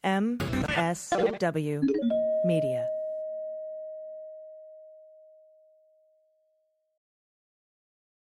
MSW Media.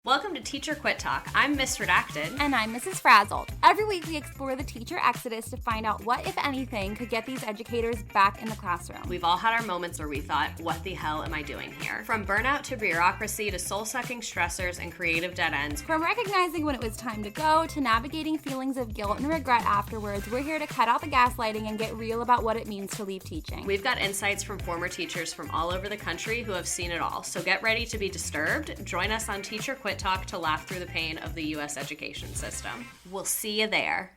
Welcome to Teacher Quit Talk. I'm Miss Redacted. And I'm Mrs. Frazzled. Every week we explore the teacher exodus to find out what, if anything, could get these educators back in the classroom. We've all had our moments where we thought, what the hell am I doing here? From burnout to bureaucracy to soul-sucking stressors and creative dead ends. From recognizing when it was time to go to navigating feelings of guilt and regret afterwards, we're here to cut out the gaslighting and get real about what it means to leave teaching. We've got insights from former teachers from all over the country who have seen it all. So get ready to be disturbed. Join us on Teacher Quit Talk to laugh through the pain of the U.S. education system. We'll see you there.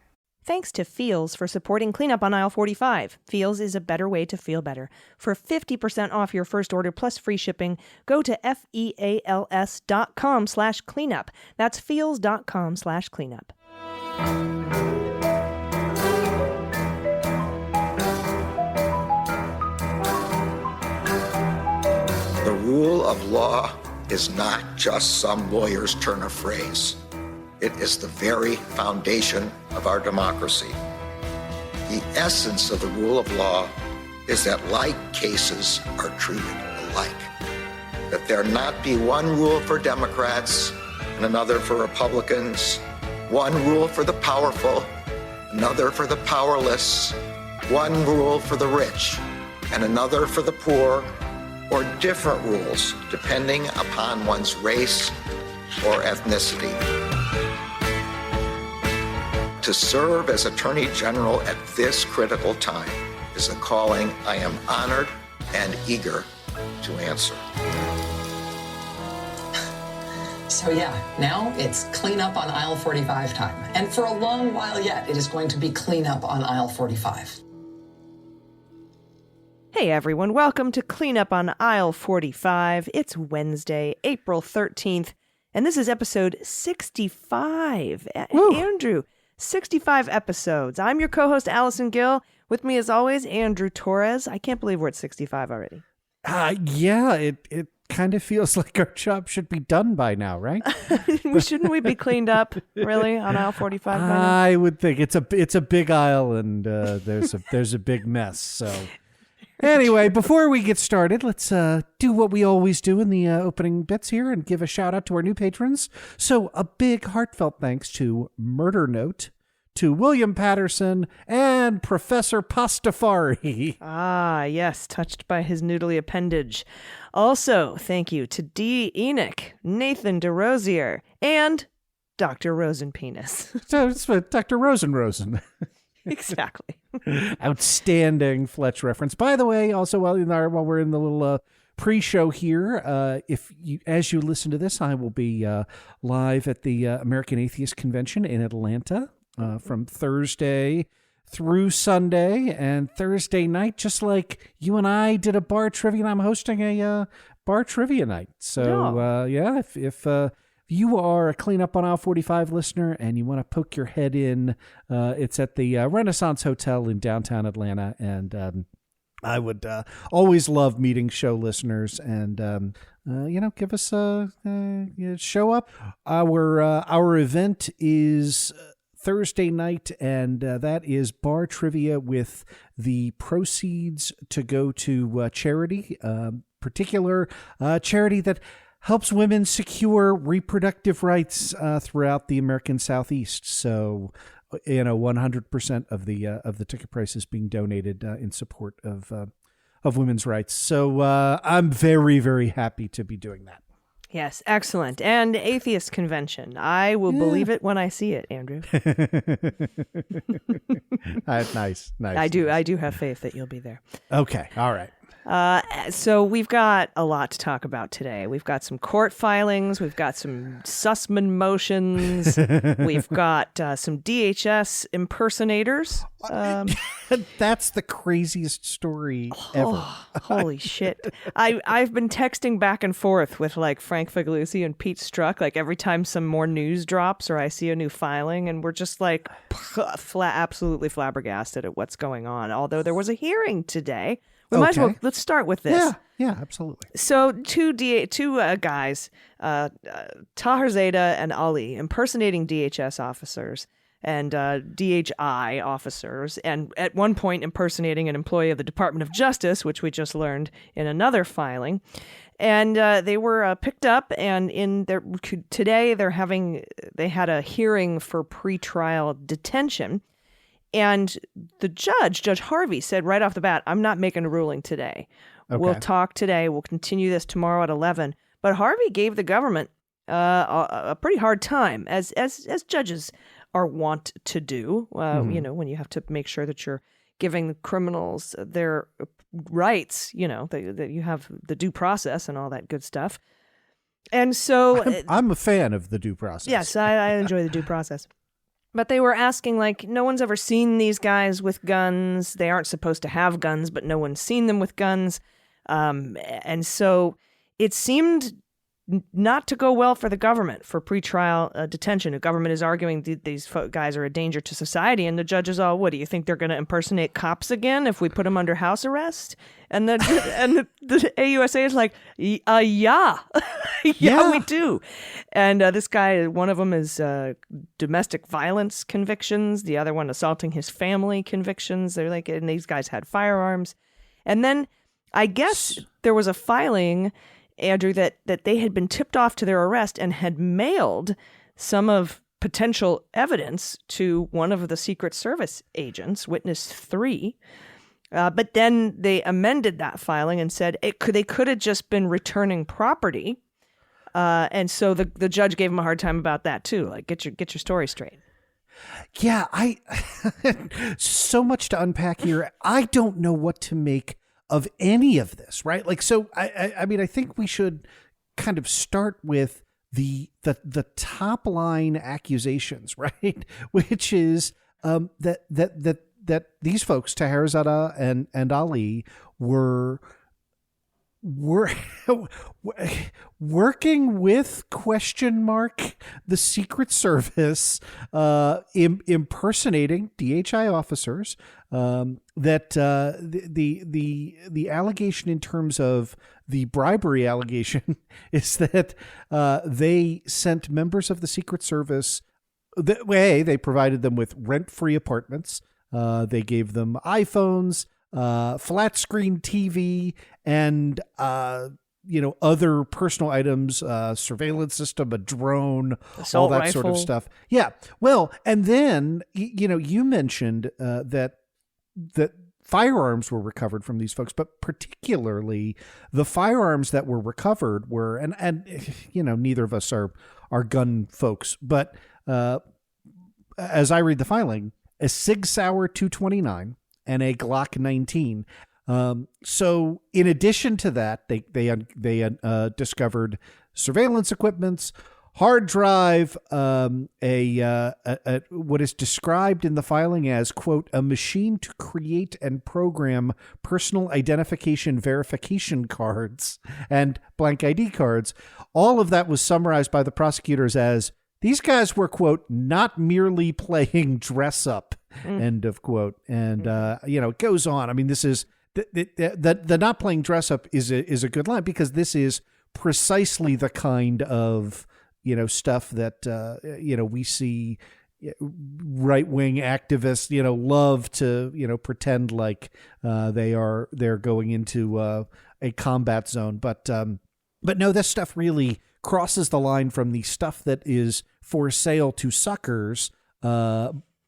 Thanks to Feels for supporting Cleanup on Aisle 45. Feels is a better way to feel better. For 50% off your first order plus free shipping, go to feals.com/cleanup. That's feals.com/cleanup. The rule of law is not just some lawyer's turn of phrase. It is the very foundation of our democracy. The essence of the rule of law is that like cases are treated alike. That there not be one rule for Democrats and another for Republicans, one rule for the powerful, another for the powerless, one rule for the rich and another for the poor, or different rules depending upon one's race or ethnicity. To serve as Attorney General at this critical time is a calling I am honored and eager to answer. So yeah, now it's cleanup on aisle 45 time. And for a long while yet, it is going to be cleanup on aisle 45. Hey everyone, welcome to Cleanup on Aisle 45. It's Wednesday, April 13th, and this is episode 65. Andrew, 65 episodes. I'm your co-host, Allison Gill. With me as always, Andrew Torrez. I can't believe we're at 65 already. Yeah, it kind of feels like our job should be done by now, right? Shouldn't we be cleaned up, really, on aisle 45 by now? I would think it's a big aisle and there's a big mess. So anyway, before we get started, let's do what we always do in the opening bits here and give a shout out to our new patrons. So a big heartfelt thanks to Murder Note, to William Patterson, and Professor Pastafari. Ah, yes, touched by his noodly appendage. Also, thank you to D. Enoch, Nathan DeRosier, and Dr. Rosenpenis. So it's Dr. Rosen. Exactly. Outstanding Fletch reference. By the way, also while we're in the little pre-show here, as you listen to this, I will be live at the American Atheist Convention in Atlanta from Thursday through Sunday, and Thursday night, just like you and I did a bar trivia, and I'm hosting a bar trivia night. So if you are a Cleanup on Aisle 45 listener and you want to poke your head in, it's at the Renaissance Hotel in downtown Atlanta. And I would always love meeting show listeners and, give us show up. Our event is Thursday night, and that is bar trivia with the proceeds to go to charity, particular charity that helps women secure reproductive rights throughout the American Southeast. So, 100% of the ticket price is being donated in support of women's rights. So, I'm very, very happy to be doing that. Yes, excellent. And Atheist Convention. I will believe it when I see it, Andrew. Nice. I do have faith that you'll be there. Okay, all right. So we've got a lot to talk about today. We've got some court filings. We've got some Sussman motions. We've got some DHS impersonators. That's the craziest story ever. Holy shit. I've been texting back and forth with like Frank Figliuzzi and Pete Strzok, like every time some more news drops or I see a new filing, and we're just like absolutely flabbergasted at what's going on. Although there was a hearing today. We might as well, let's start with this. Yeah, absolutely. So two guys, Tahir Zeta and Ali, impersonating DHS officers, and DHI officers, and at one point impersonating an employee of the Department of Justice, which we just learned in another filing. And they were picked up, and today they had a hearing for pretrial detention. And the Judge Harvey, said right off the bat, I'm not making a ruling today. Okay. We'll talk today. We'll continue this tomorrow at 11. But Harvey gave the government a pretty hard time, as judges are wont to do, when you have to make sure that you're giving the criminals their rights, that you have the due process and all that good stuff. And so I'm a fan of the due process. Yes, I enjoy the due process. But they were asking, no one's ever seen these guys with guns. They aren't supposed to have guns, but no one's seen them with guns. And so it seemed not to go well for the government for pretrial detention. The government is arguing these guys are a danger to society, and the judge is all, what do you think they're going to impersonate cops again if we put them under house arrest? And the AUSA is like, yeah, we do. And this guy, one of them is domestic violence convictions, the other one assaulting his family convictions. They're like, and these guys had firearms. And then I guess there was a filing, Andrew, that they had been tipped off to their arrest and had mailed some of potential evidence to one of the Secret Service agents, witness 3. But then they amended that filing and said they could have just been returning property. And so the judge gave him a hard time about that too. Like, get your story straight. Yeah, so much to unpack here. I don't know what to make of any of this, right? I mean, I think we should kind of start with the top line accusations, right? Which is that these folks, Taherzada and Ali, were working with the Secret Service, impersonating DHI officers. That the allegation in terms of the bribery allegation is that they sent members of the Secret Service. They provided them with rent-free apartments. They gave them iPhones, flat screen TV, and other personal items, surveillance system, a drone, assault all that rifle. sort of stuff. Yeah. Well, and then you mentioned that firearms were recovered from these folks, but particularly the firearms that were recovered were, and neither of us are gun folks, but as I read the filing, a Sig Sauer 229 and a Glock 19. So in addition to that, they discovered surveillance equipments, hard drive, what is described in the filing as, quote, a machine to create and program personal identification verification cards and blank ID cards. All of that was summarized by the prosecutors as, these guys were, quote, not merely playing dress up, end of quote. And, it goes on. I mean, this is the not playing dress up is a good line, because this is precisely the kind of, stuff that, we see right-wing activists, love to, pretend like they're going into a combat zone. But no, this stuff really crosses the line from the stuff that is for sale to suckers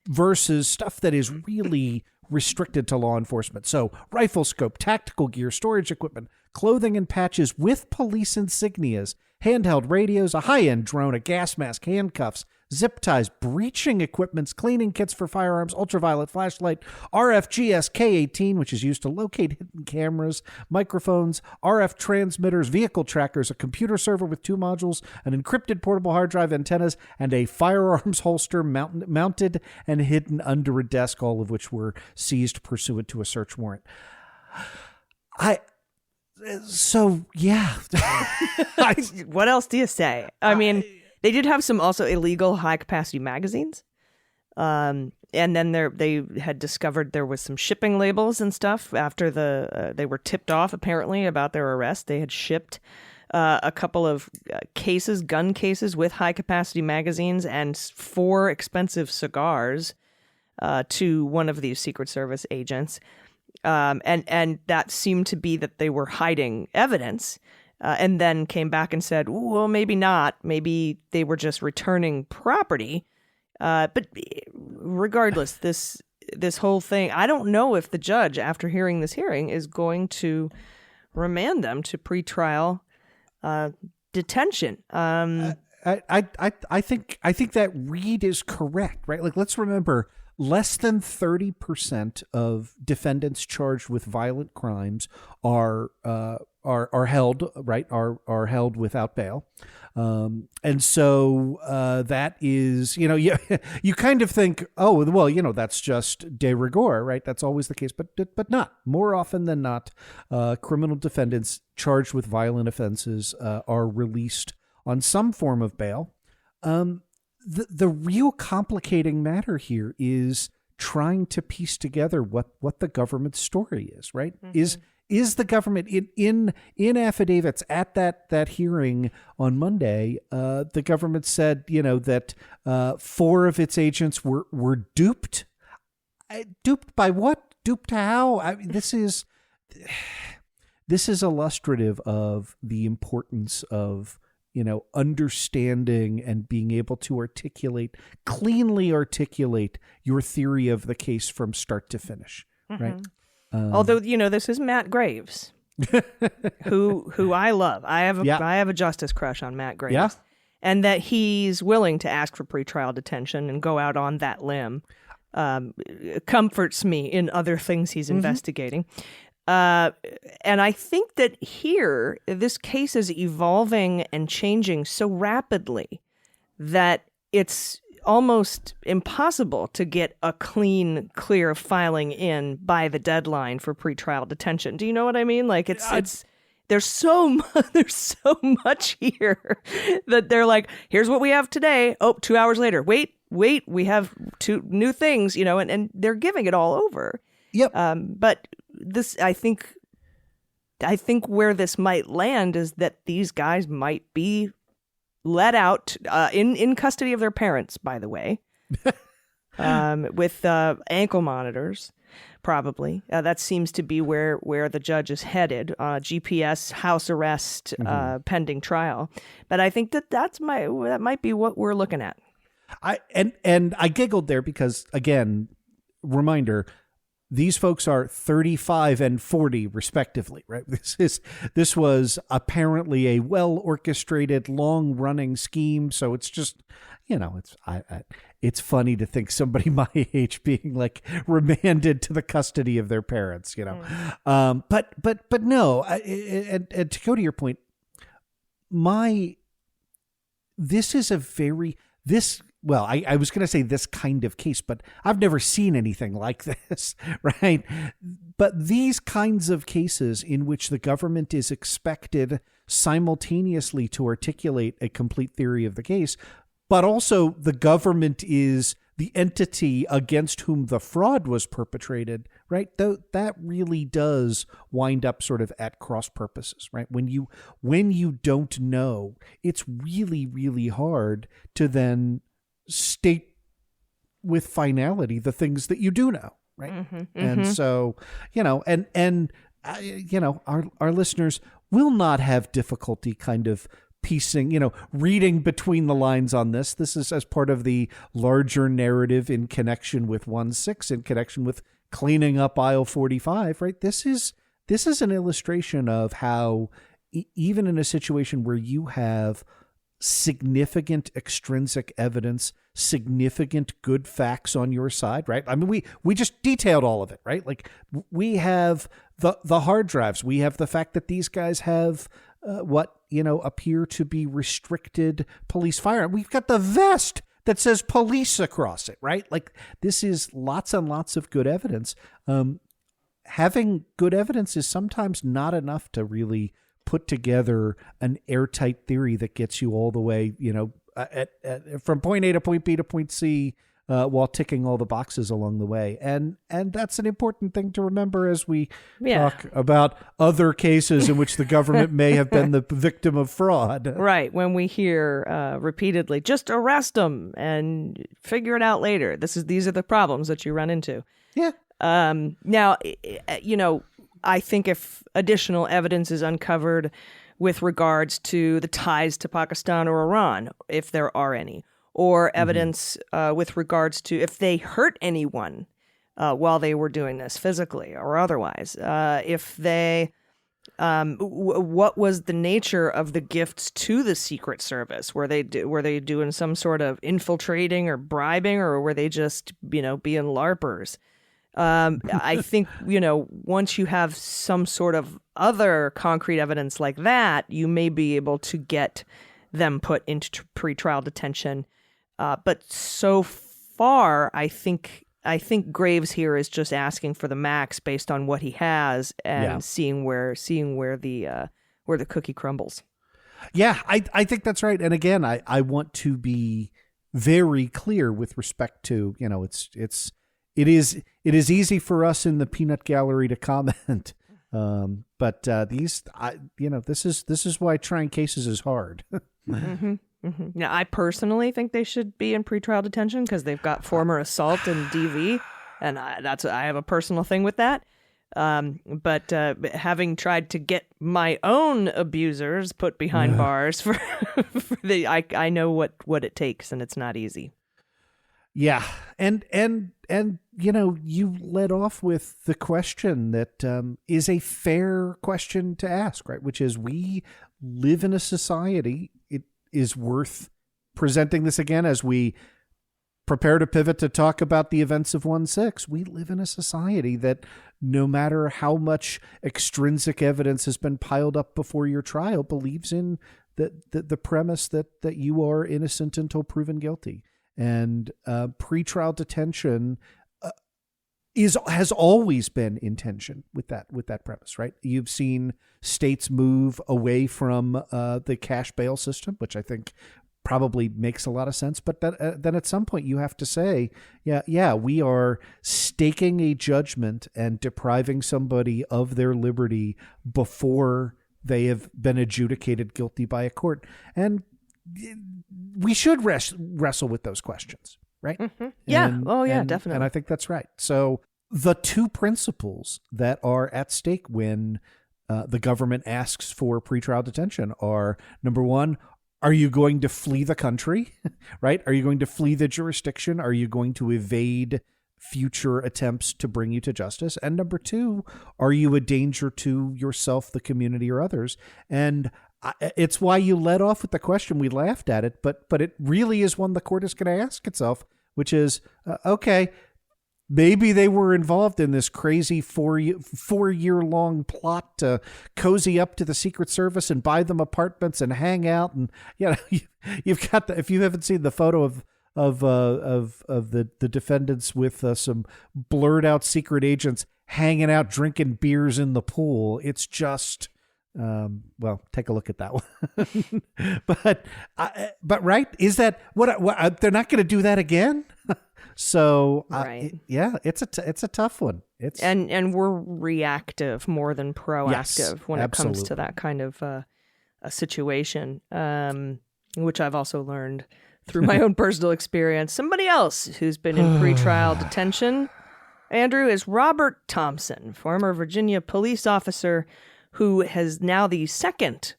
versus stuff that is really restricted to law enforcement. So rifle scope, tactical gear, storage equipment, clothing and patches with police insignias, handheld radios, a high-end drone, a gas mask, handcuffs, zip ties, breaching equipments, cleaning kits for firearms, ultraviolet flashlight, RFGS K18, which is used to locate hidden cameras, microphones, RF transmitters, vehicle trackers, a computer server with 2 modules, an encrypted portable hard drive, antennas, and a firearms holster mounted and hidden under a desk, all of which were seized pursuant to a search warrant. So, yeah. What else do you say? I mean, they did have some also illegal high-capacity magazines. And then they had discovered there was some shipping labels and stuff after they were tipped off, apparently, about their arrest. They had shipped a couple of gun cases with high-capacity magazines, and 4 expensive cigars to one of these Secret Service agents. And that seemed to be that they were hiding evidence, and then came back and said, well, maybe not. Maybe they were just returning property. But regardless, this whole thing, I don't know if the judge, after hearing this hearing, is going to remand them to pretrial detention. I think that read is correct, right? Like, let's remember, less than 30% of defendants charged with violent crimes are held, right? Are held without bail. And so that is, you kind of think, oh, well, that's just de rigueur, right? That's always the case, but not. More often than not, criminal defendants charged with violent offenses are released on some form of bail. The real complicating matter here is trying to piece together what the government's story is, right? Mm-hmm. Is the government in affidavits at that hearing on Monday? The government said, that 4 of its agents were duped. Duped by what? Duped to how? I mean, this is illustrative of the importance of understanding and being able to cleanly articulate your theory of the case from start to finish, mm-hmm. right? Although, this is Matt Graves, who I love. I have a justice crush on Matt Graves. Yeah. And that he's willing to ask for pretrial detention and go out on that limb comforts me in other things he's mm-hmm. investigating. And I think that here, this case is evolving and changing so rapidly that it's almost impossible to get a clear filing in by the deadline for pretrial detention. Do you know what I mean? Like there's so much here that they're like, here's what we have today. Oh, 2 hours later. Wait, we have 2 new things, and they're giving it all over. Yep. But this, I think where this might land is that these guys might be let out in custody of their parents, by the way, with ankle monitors, probably. That seems to be where the judge is headed, GPS, house arrest, mm-hmm. Pending trial. But I think that might be what we're looking at. And I giggled there because, again, reminder, these folks are 35 and 40 respectively, right? This was apparently a well-orchestrated, long-running scheme. So it's just, it's funny to think somebody my age being like remanded to the custody of their parents, Mm. But no, and to go to your point, this is well, I was going to say this kind of case, but I've never seen anything like this, right? But these kinds of cases in which the government is expected simultaneously to articulate a complete theory of the case, but also the government is the entity against whom the fraud was perpetrated, right? That really does wind up sort of at cross purposes, right? When you don't know, it's really, really hard to then state with finality the things that you do know, right? Mm-hmm, mm-hmm. And so, our listeners will not have difficulty kind of piecing, reading between the lines on this. This is as part of the larger narrative in connection with 1-6, in connection with cleaning up aisle 45, right? This is an illustration of how even in a situation where you have significant extrinsic evidence, significant good facts on your side, right? I mean, we just detailed all of it, right? Like we have the hard drives. We have the fact that these guys have what appear to be restricted police firearm. We've got the vest that says police across it, right? Like this is lots and lots of good evidence. Having good evidence is sometimes not enough to really put together an airtight theory that gets you all the way, from point A to point B to point C while ticking all the boxes along the way. And that's an important thing to remember as we talk about other cases in which the government may have been the victim of fraud. Right. When we hear repeatedly, just arrest them and figure it out later. These are the problems that you run into. Yeah. Now, I think if additional evidence is uncovered with regards to the ties to Pakistan or Iran, if there are any, or evidence with regards to if they hurt anyone while they were doing this physically or otherwise, if they, what was the nature of the gifts to the Secret Service? Were they doing some sort of infiltrating or bribing, or were they just, being LARPers? I think, once you have some sort of other concrete evidence like that, you may be able to get them put into pretrial detention. But so far, I think Graves here is just asking for the max based on what he has and seeing where the cookie crumbles. Yeah, I think that's right. And again, I want to be very clear with respect to, it is easy for us in the peanut gallery to comment, but this is why trying cases is hard. Mm-hmm. Mm-hmm. Now, I personally think they should be in pretrial detention because they've got former assault and DV, and I have a personal thing with that. But having tried to get my own abusers put behind bars I know what it takes, and it's not easy. Yeah. And you led off with the question that is a fair question to ask, right? Which is, we live in a society. It is worth presenting this again as we prepare to pivot to talk about the events of 1/6. We live in a society that no matter how much extrinsic evidence has been piled up before your trial believes in the premise that you are innocent until proven guilty. And pretrial detention has always been in tension with that premise, right? You've seen states move away from the cash bail system, which I think probably makes a lot of sense. But then at some point you have to say, we are staking a judgment and depriving somebody of their liberty before they have been adjudicated guilty by a court. And we should wrestle with those questions, right? Mm-hmm. Yeah. Definitely. And I think that's right. So the two principles that are at stake when the government asks for pretrial detention are, number one, are you going to flee the country, right? Are you going to flee the jurisdiction? Are you going to evade future attempts to bring you to justice? And number two, are you a danger to yourself, the community, or others? And it's why you led off with the question. We laughed at it, but it really is one the court is going to ask itself, which is, okay, maybe they were involved in this crazy four-year-long plot to cozy up to the Secret Service and buy them apartments and hang out. And you've got if you haven't seen the photo of the defendants with some blurred out secret agents hanging out drinking beers in the pool, it's just. Take a look at that one. but right, is that what they're not going to do that again? So right. It's a tough one. And we're reactive more than proactive when it absolutely. comes to that kind of a situation, which I've also learned through my own personal experience. Somebody else who's been in pretrial detention, Andrew, is Robert Thompson, former Virginia police officer, who has now the second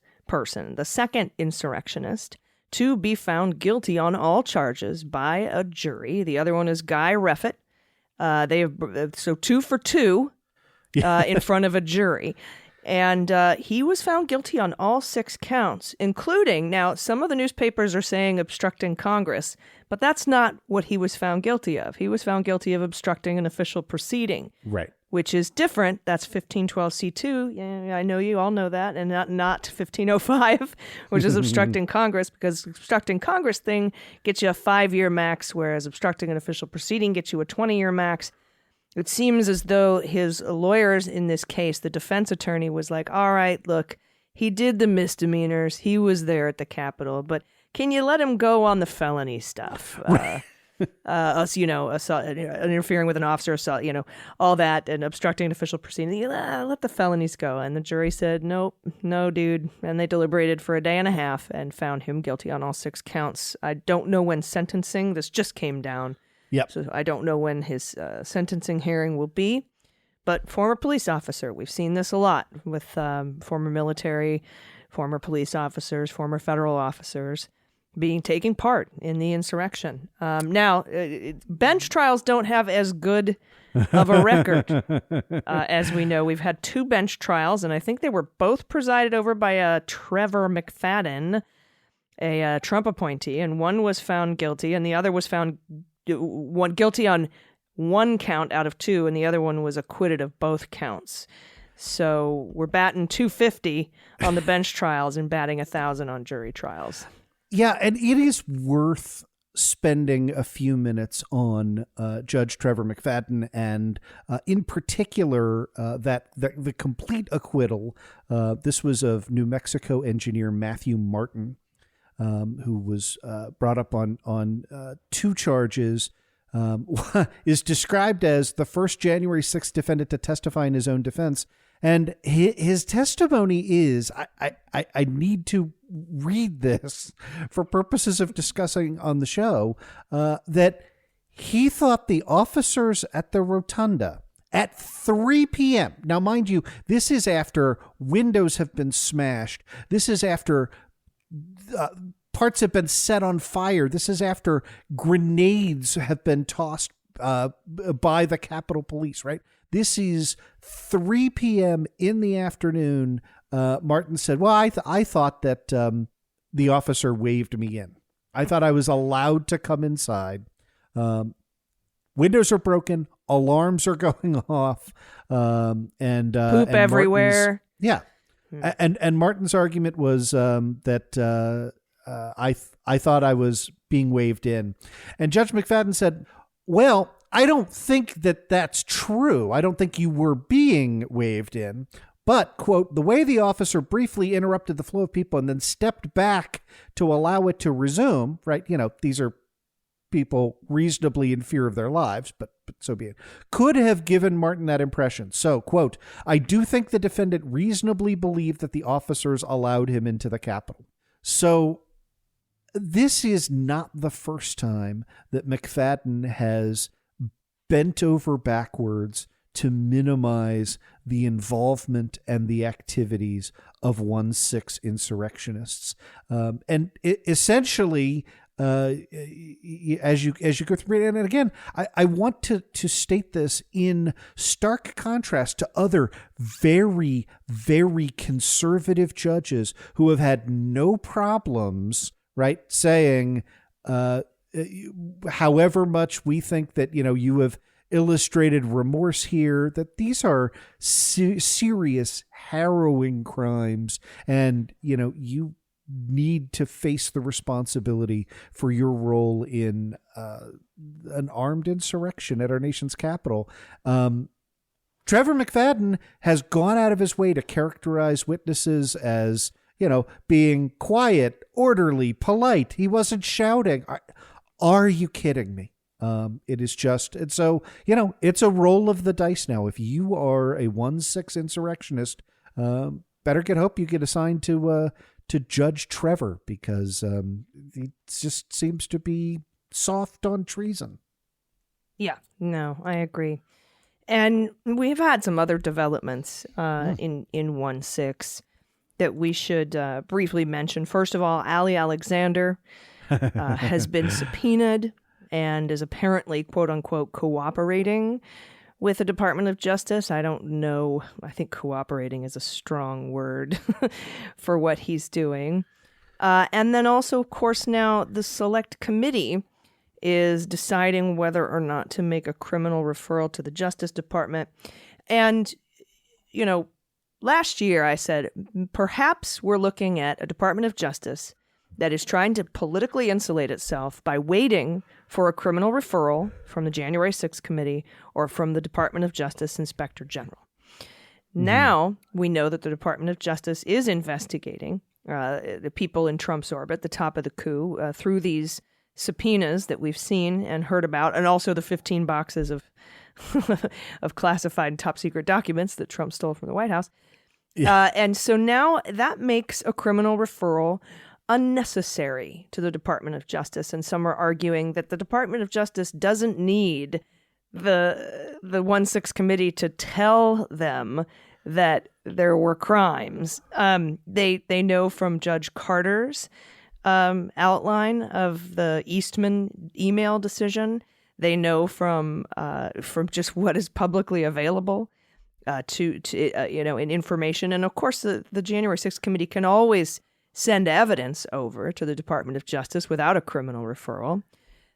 insurrectionist to be found guilty on all charges by a jury. The other one is Guy Reffitt. So 2 for 2 in front of a jury. And he was found guilty on all 6 counts, including, now, some of the newspapers are saying obstructing Congress, but that's not what he was found guilty of. He was found guilty of obstructing an official proceeding. Right. Which is different. That's 1512C2. Yeah, I know you all know that, and not 1505, which is obstructing Congress, because obstructing Congress thing gets you a 5-year max, whereas obstructing an official proceeding gets you a 20-year max. It seems as though his lawyers in this case, the defense attorney, was like, all right, look, he did the misdemeanors. He was there at the Capitol, but can you let him go on the felony stuff? assault, interfering with an officer, assault, all that, and obstructing an official proceeding. Let the felonies go. And the jury said, nope, no, dude. And they deliberated for a day and a half and found him guilty on all 6 counts. I don't know when sentencing, this just came down. Yep. So I don't know when his sentencing hearing will be. But former police officer, we've seen this a lot with former military, former police officers, former federal officers taking part in the insurrection. Now, bench trials don't have as good of a record. As we know, we've had 2 bench trials, and I think they were both presided over by Trevor McFadden, a Trump appointee, and one was found guilty, and the other was found guilty on 1 count out of 2, and the other one was acquitted of both counts. So we're batting 250 on the bench trials and batting 1,000 on jury trials. Yeah, and it is worth spending a few minutes on Judge Trevor McFadden, and in particular that the complete acquittal. This was of New Mexico engineer Matthew Martin, who was brought up on 2 charges. Is described as the first January 6th defendant to testify in his own defense. And his testimony is, I need to read this for purposes of discussing on the show, that he thought the officers at the rotunda at 3 p.m. Now, mind you, this is after windows have been smashed. This is after parts have been set on fire. This is after grenades have been tossed by the Capitol Police, right? This is 3 p.m. in the afternoon. Martin said, well, I thought that the officer waved me in. I thought I was allowed to come inside. Windows are broken. Alarms are going off. And poop and everywhere. Yeah. And Martin's argument was that I thought I was being waved in. And Judge McFadden said, well, I don't think that that's true. I don't think you were being waved in. But, quote, the way the officer briefly interrupted the flow of people and then stepped back to allow it to resume, right? These are people reasonably in fear of their lives, but so be it, could have given Martin that impression. So, quote, I do think the defendant reasonably believed that the officers allowed him into the Capitol. So this is not the first time that McFadden has bent over backwards to minimize the involvement and the activities of 1-6 insurrectionists. And essentially, as you go through it, and again, I want to state this in stark contrast to other very, very conservative judges who have had no problems, right, saying, however much we think that, you have illustrated remorse here, that these are serious, harrowing crimes, and, you need to face the responsibility for your role in an armed insurrection at our nation's capital. Trevor McFadden has gone out of his way to characterize witnesses as, being quiet, orderly, polite. He wasn't shouting. Are you kidding me? It is just, and so, it's a roll of the dice now. If you are a 1-6 insurrectionist, better get hope you get assigned to Judge Trevor, because he just seems to be soft on treason. Yeah, no, I agree. And we've had some other developments in 1-6 that we should briefly mention. First of all, Ali Alexander has been subpoenaed and is apparently, quote unquote, cooperating with the Department of Justice. I don't know. I think cooperating is a strong word for what he's doing. And then also, of course, now the Select Committee is deciding whether or not to make a criminal referral to the Justice Department. And, last year I said, perhaps we're looking at a Department of Justice that is trying to politically insulate itself by waiting for a criminal referral from the January 6th committee or from the Department of Justice Inspector General. Mm-hmm. Now we know that the Department of Justice is investigating the people in Trump's orbit, the top of the coup, through these subpoenas that we've seen and heard about, and also the 15 boxes of of classified top secret documents that Trump stole from the White House. Yeah. And so now that makes a criminal referral unnecessary to the Department of Justice. And some are arguing that the Department of Justice doesn't need the 1-6 committee to tell them that there were crimes. They know from Judge Carter's outline of the Eastman email decision. They know from just what is publicly available in information. And of course, the January 6th committee can always send evidence over to the Department of Justice without a criminal referral.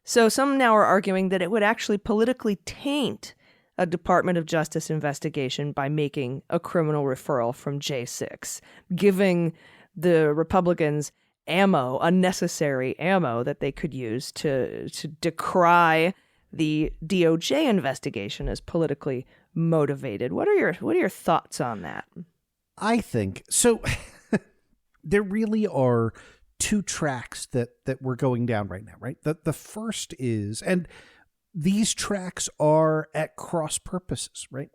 So some now are arguing that it would actually politically taint a Department of Justice investigation by making a criminal referral from J6, giving the Republicans unnecessary ammo that they could use to decry the DOJ investigation as politically motivated. What are your thoughts on that? I think so. There really are two tracks that we're going down right now, right? The first is, and these tracks are at cross purposes, right?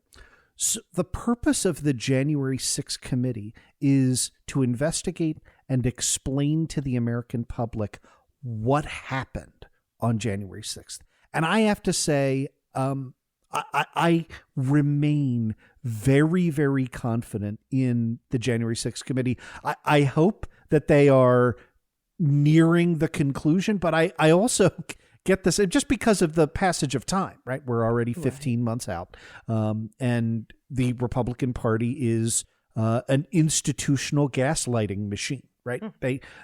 So the purpose of the January 6th committee is to investigate and explain to the American public what happened on January 6th. And I have to say, I remain very, very confident in the January 6th committee. I hope that they are nearing the conclusion, but I also get this just because of the passage of time, right? We're already 15 months out. And the Republican Party is an institutional gaslighting machine, right?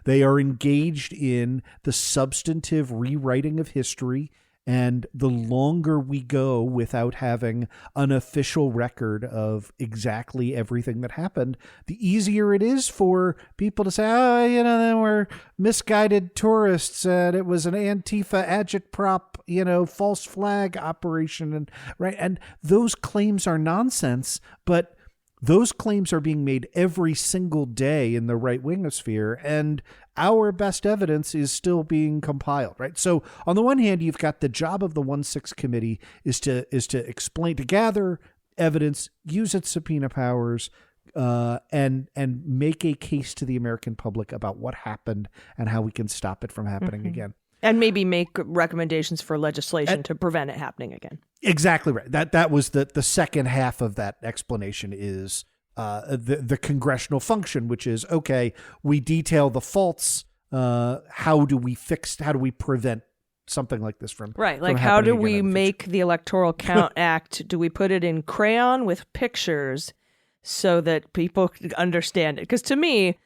They are engaged in the substantive rewriting of history. And the longer we go without having an official record of exactly everything that happened, the easier it is for people to say, they were misguided tourists and it was an Antifa agitprop, false flag operation. And right. And those claims are nonsense, but those claims are being made every single day in the right wingosphere, and our best evidence is still being compiled, right? So on the one hand, you've got the job of the 1-6 committee is to explain, to gather evidence, use its subpoena powers, and make a case to the American public about what happened and how we can stop it from happening again. And maybe make recommendations for legislation to prevent it happening again. Exactly right. That was the second half of that explanation is the congressional function, which is, okay, we detail the faults. How do we prevent something like this from right? Like, how do we make the Electoral Count Act? Do we put it in crayon with pictures so that people understand it? Because to me,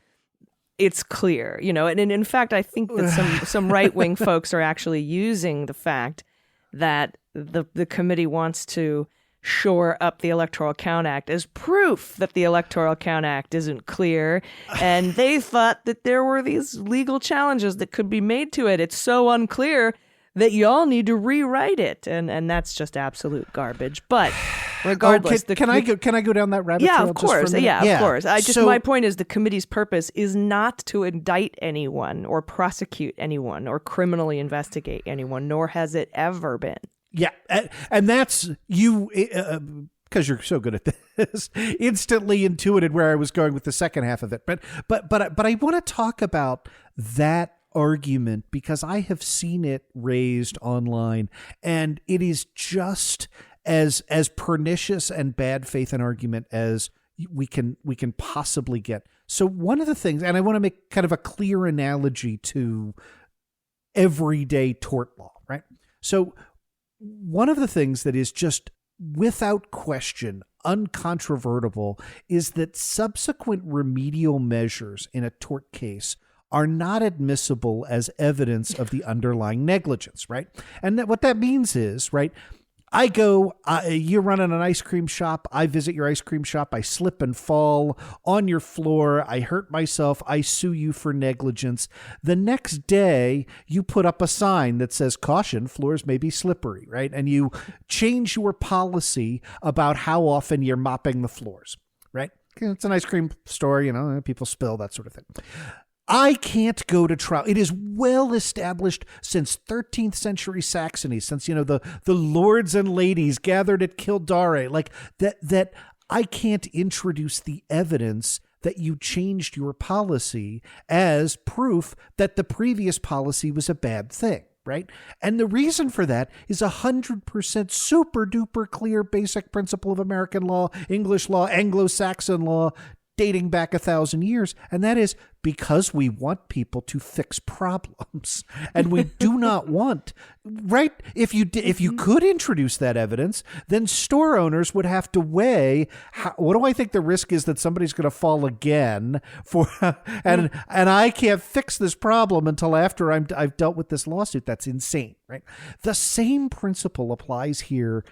it's clear, and in fact, I think that some right-wing folks are actually using the fact that the committee wants to shore up the Electoral Count Act as proof that the Electoral Count Act isn't clear. And they thought that there were these legal challenges that could be made to it. It's so unclear that y'all need to rewrite it. And that's just absolute garbage. But regardless, can I go down that rabbit trail? Yeah, of course. Of course. My point is the committee's purpose is not to indict anyone or prosecute anyone or criminally investigate anyone, nor has it ever been. Yeah, and that's you, because you're so good at this, instantly intuited where I was going with the second half of it. But I want to talk about that argument because I have seen it raised online, and it is just as pernicious and bad faith an argument as we can possibly get. So one of the things, and I want to make kind of a clear analogy to everyday tort law, right? So one of the things that is just without question uncontrovertible is that subsequent remedial measures in a tort case are not admissible as evidence of the underlying negligence, right? And what that means is, right, you're running an ice cream shop. I visit your ice cream shop. I slip and fall on your floor. I hurt myself. I sue you for negligence. The next day, you put up a sign that says, caution, floors may be slippery, right? And you change your policy about how often you're mopping the floors, right? It's an ice cream store, people spill, that sort of thing. I can't go to trial. It is well established since 13th century Saxony, since, the lords and ladies gathered at Kildare, like that I can't introduce the evidence that you changed your policy as proof that the previous policy was a bad thing, right? And the reason for that is 100% super duper clear basic principle of American law, English law, Anglo-Saxon law, dating back 1,000 years. And that is because we want people to fix problems, and we do not want, right? If you could introduce that evidence, then store owners would have to weigh, what do I think the risk is that somebody's going to fall again and I can't fix this problem until after I've dealt with this lawsuit. That's insane, right? The same principle applies here.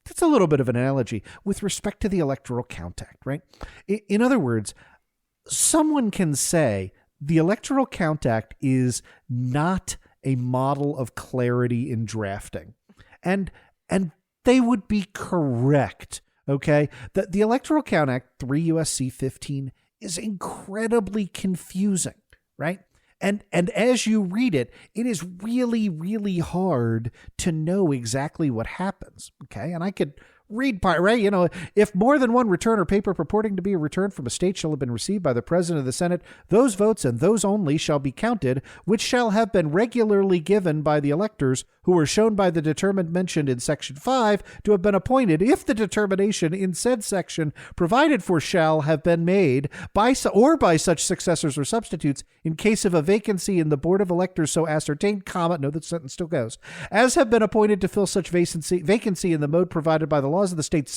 That's a little bit of an analogy with respect to the Electoral Count Act, right? In other words, someone can say the Electoral Count Act is not a model of clarity in drafting. And they would be correct, okay? The Electoral Count Act, 3 U.S.C. 15, is incredibly confusing, right? And as you read it, it is really, really hard to know exactly what happens. Okay. And I could read part, right? If more than one return or paper purporting to be a return from a state shall have been received by the president of the Senate, those votes and those only shall be counted, which shall have been regularly given by the electors who are shown by the determined mentioned in section 5 to have been appointed if the determination in said section provided for shall have been made by such successors or substitutes in case of a vacancy in the board of electors so ascertained, no, that sentence still goes, as have been appointed to fill such vacancy in the mode provided by the laws of the state,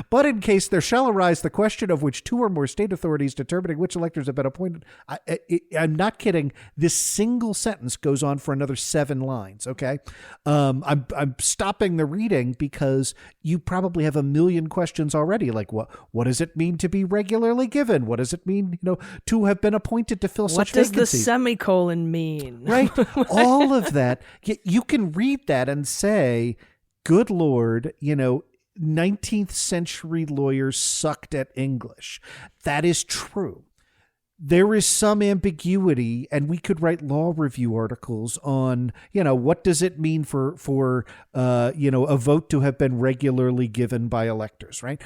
but in case there shall arise the question of which 2 or more state authorities determining which electors have been appointed. I'm not kidding. This single sentence goes on for another 7 lines. Okay. I'm stopping the reading because you probably have a million questions already. Like what does it mean to be regularly given? What does it mean, to have been appointed to fill such vacancy? What does the semicolon mean? Right. All of that. You can read that and say, good Lord, 19th century lawyers sucked at English. That is true. There is some ambiguity, and we could write law review articles on, what does it mean for a vote to have been regularly given by electors, right?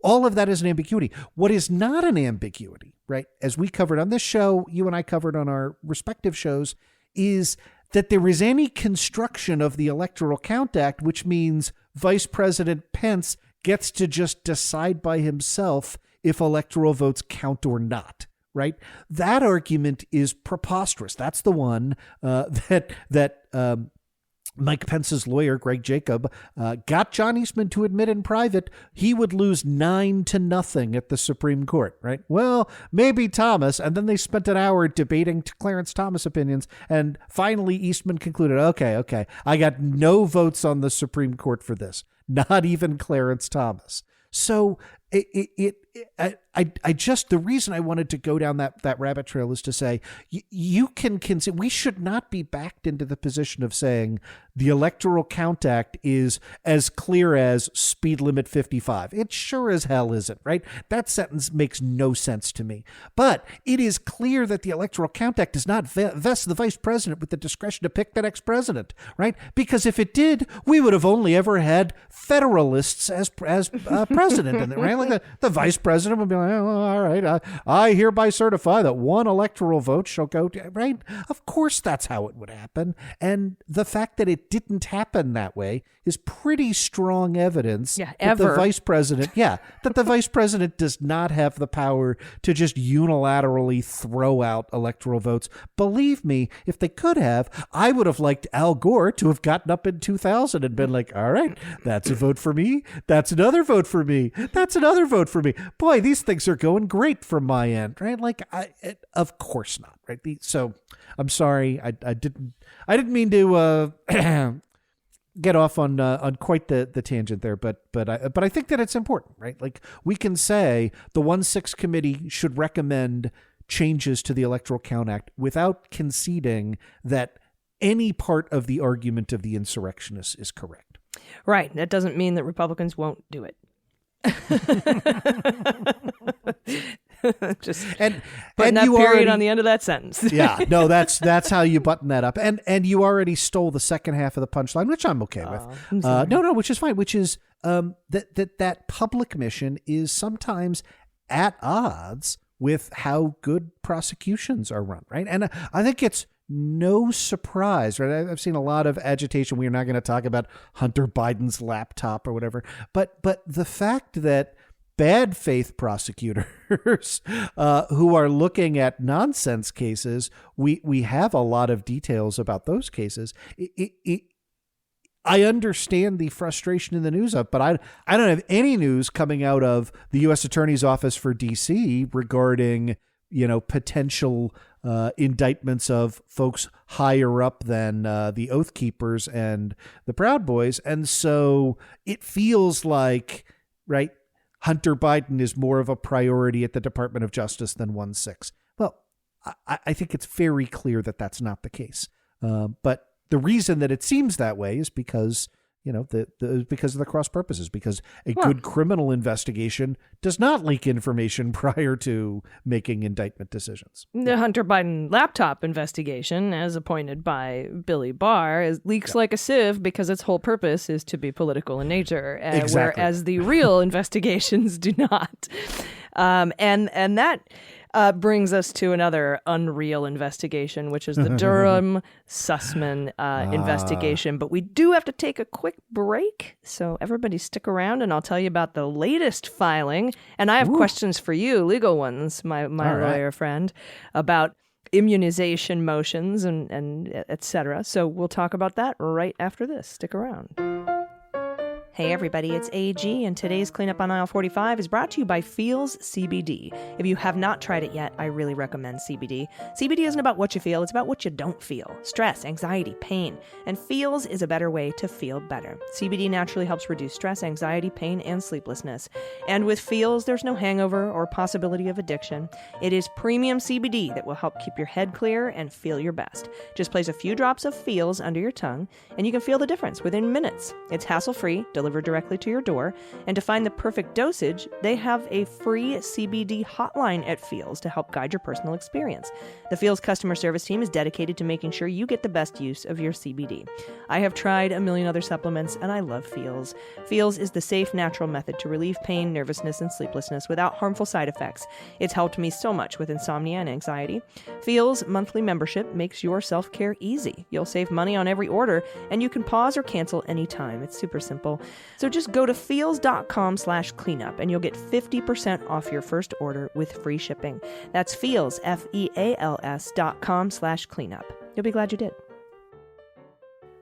All of that is an ambiguity. What is not an ambiguity, right, as we covered on this show, you and I covered on our respective shows, is that there is any construction of the Electoral Count Act, which means Vice President Pence gets to just decide by himself if electoral votes count or not, right? That argument is preposterous. That's the one that Mike Pence's lawyer, Greg Jacob, got John Eastman to admit in private he would lose 9-0 at the Supreme Court, right? Well, maybe Thomas. And then they spent an hour debating Clarence Thomas opinions. And finally, Eastman concluded, okay, I got no votes on the Supreme Court for this, not even Clarence Thomas. So I just, the reason I wanted to go down that rabbit trail is to say, you can consider, we should not be backed into the position of saying the Electoral Count Act is as clear as speed limit 55. It sure as hell isn't, right? That sentence makes no sense to me. But it is clear that the Electoral Count Act does not vest the vice president with the discretion to pick the next president, right? Because if it did, we would have only ever had Federalists as president, right? Like the vice president would be like, oh, all right, I hereby certify that one electoral vote shall go to, right? Of course, that's how it would happen. And the fact that it didn't happen that way is pretty strong evidence that the vice president does not have the power to just unilaterally throw out electoral votes. Believe me, if they could have, I would have liked Al Gore to have gotten up in 2000 and been like, all right, that's a vote for me. That's another vote for me. That's another vote for me. Boy, these things are going great from my end, right? Like, of course not, right? So I'm sorry, I didn't mean to get off on quite the tangent there, but I think that it's important, right? Like, we can say the 1-6 committee should recommend changes to the Electoral Count Act without conceding that any part of the argument of the insurrectionists is correct. Right. That doesn't mean that Republicans won't do it. Just and putting that you period already, on the end of that sentence. yeah, no, that's how you button that up. And you already stole the second half of the punchline, which I'm okay with. No, which is fine. Which is that public mission is sometimes at odds with how good prosecutions are run, right? And I think it's no surprise, right? I've seen a lot of agitation. We're not going to talk about Hunter Biden's laptop or whatever, but the fact that bad faith prosecutors who are looking at nonsense cases, we have a lot of details about those cases. I understand the frustration in the news of, but I don't have any news coming out of the U.S. Attorney's Office for D.C. regarding, potential indictments of folks higher up than the Oath Keepers and the Proud Boys. And so it feels like, right, Hunter Biden is more of a priority at the Department of Justice than 1-6. Well, I think it's very clear that that's not the case. But the reason that it seems that way is because, because of the cross purposes, because a good criminal investigation does not leak information prior to making indictment decisions. The Hunter Biden laptop investigation, as appointed by Billy Barr, leaks like a sieve because its whole purpose is to be political in nature, Exactly. whereas the real investigations do not. And that brings us to another unreal investigation, which is the Durham Sussman investigation. But we do have to take a quick break, so everybody stick around, and I'll tell you about the latest filing. And I have questions for you, legal ones, my lawyer friend, about immunization motions and et cetera. So we'll talk about that right after this. Stick around. Hey everybody, it's AG, and today's Cleanup on Aisle 45 is brought to you by Feels CBD. If you have not tried it yet, I really recommend CBD. CBD isn't about what you feel, it's about what you don't feel. Stress, anxiety, pain. And Feels is a better way to feel better. CBD naturally helps reduce stress, anxiety, pain, and sleeplessness. And with Feels, there's no hangover or possibility of addiction. It is premium CBD that will help keep your head clear and feel your best. Just place a few drops of Feels under your tongue, and you can feel the difference within minutes. It's hassle-free, delivered directly to your door, and to find the perfect dosage, they have a free CBD hotline at Feels to help guide your personal experience. The Feels customer service team is dedicated to making sure you get the best use of your CBD. I have tried a million other supplements, and I love Feels. Feels is the safe, natural method to relieve pain, nervousness, and sleeplessness without harmful side effects. It's helped me so much with insomnia and anxiety. Feels monthly membership makes your self-care easy. You'll save money on every order, and you can pause or cancel anytime. It's super simple. So just go to feels.com/cleanup and you'll get 50% off your first order with free shipping. That's Feels, FEALS.com/cleanup. You'll be glad you did.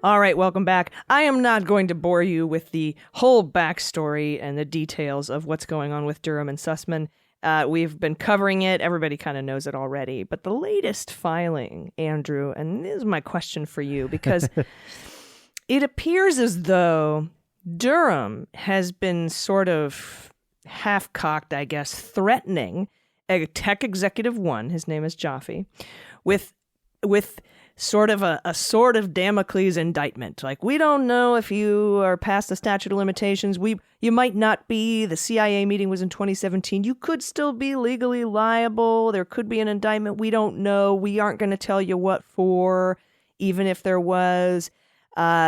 All right, welcome back. I am not going to bore you with the whole backstory and the details of what's going on with Durham and Sussman. We've been covering it. Everybody kind of knows it already. But the latest filing, Andrew, and this is my question for you, because it appears as though Durham has been sort of half-cocked, I guess, threatening a tech executive one, his name is Jaffe, with sort of a sword of Damocles indictment. Like, we don't know if you are past the statute of limitations. You might not be. The CIA meeting was in 2017. You could still be legally liable. There could be an indictment. We don't know. We aren't going to tell you what for, even if there was.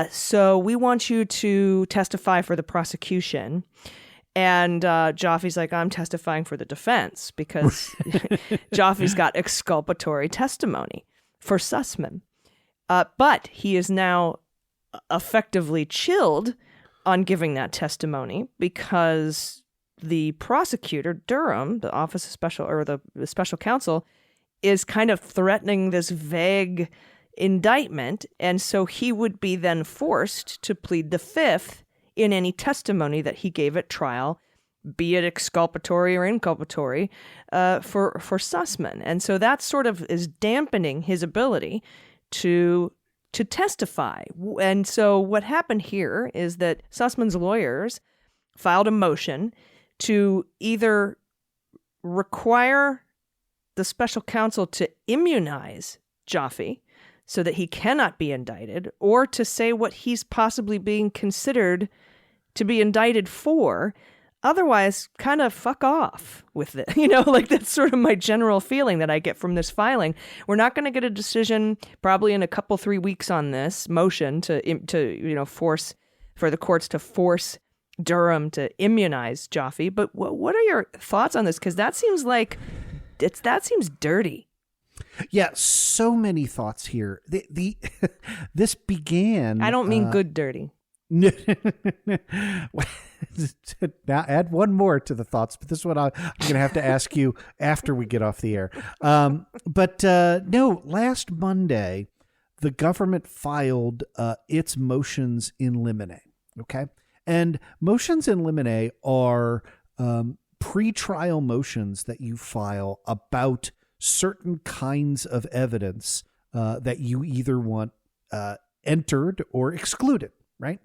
So we want you to testify for the prosecution. And Jaffe's like, I'm testifying for the defense, because Jaffe's got exculpatory testimony for Sussman. But he is now effectively chilled on giving that testimony because the prosecutor, Durham, the Office of Special, or the Special Counsel, is kind of threatening this vague indictment. And so he would be then forced to plead the fifth in any testimony that he gave at trial, be it exculpatory or inculpatory, for Sussman. And so that sort of is dampening his ability to testify. And so what happened here is that Sussman's lawyers filed a motion to either require the special counsel to immunize Jaffe so that he cannot be indicted, or to say what he's possibly being considered to be indicted for Otherwise, kind of fuck off with it. You know, like that's sort of my general feeling that I get from this filing. We're not going to get a decision probably in a couple, 3 weeks on this motion to force for the courts to force Durham to immunize Joffe. But what are your thoughts on this? Because that seems like that seems dirty. Yeah, so many thoughts here. This began. I don't mean good dirty. Now add one more to the thoughts, but this one I'm going to have to ask you after we get off the air. No, last Monday, the government filed its motions in limine. Okay. And motions in limine are pre-trial motions that you file about certain kinds of evidence that you either want entered or excluded. Right.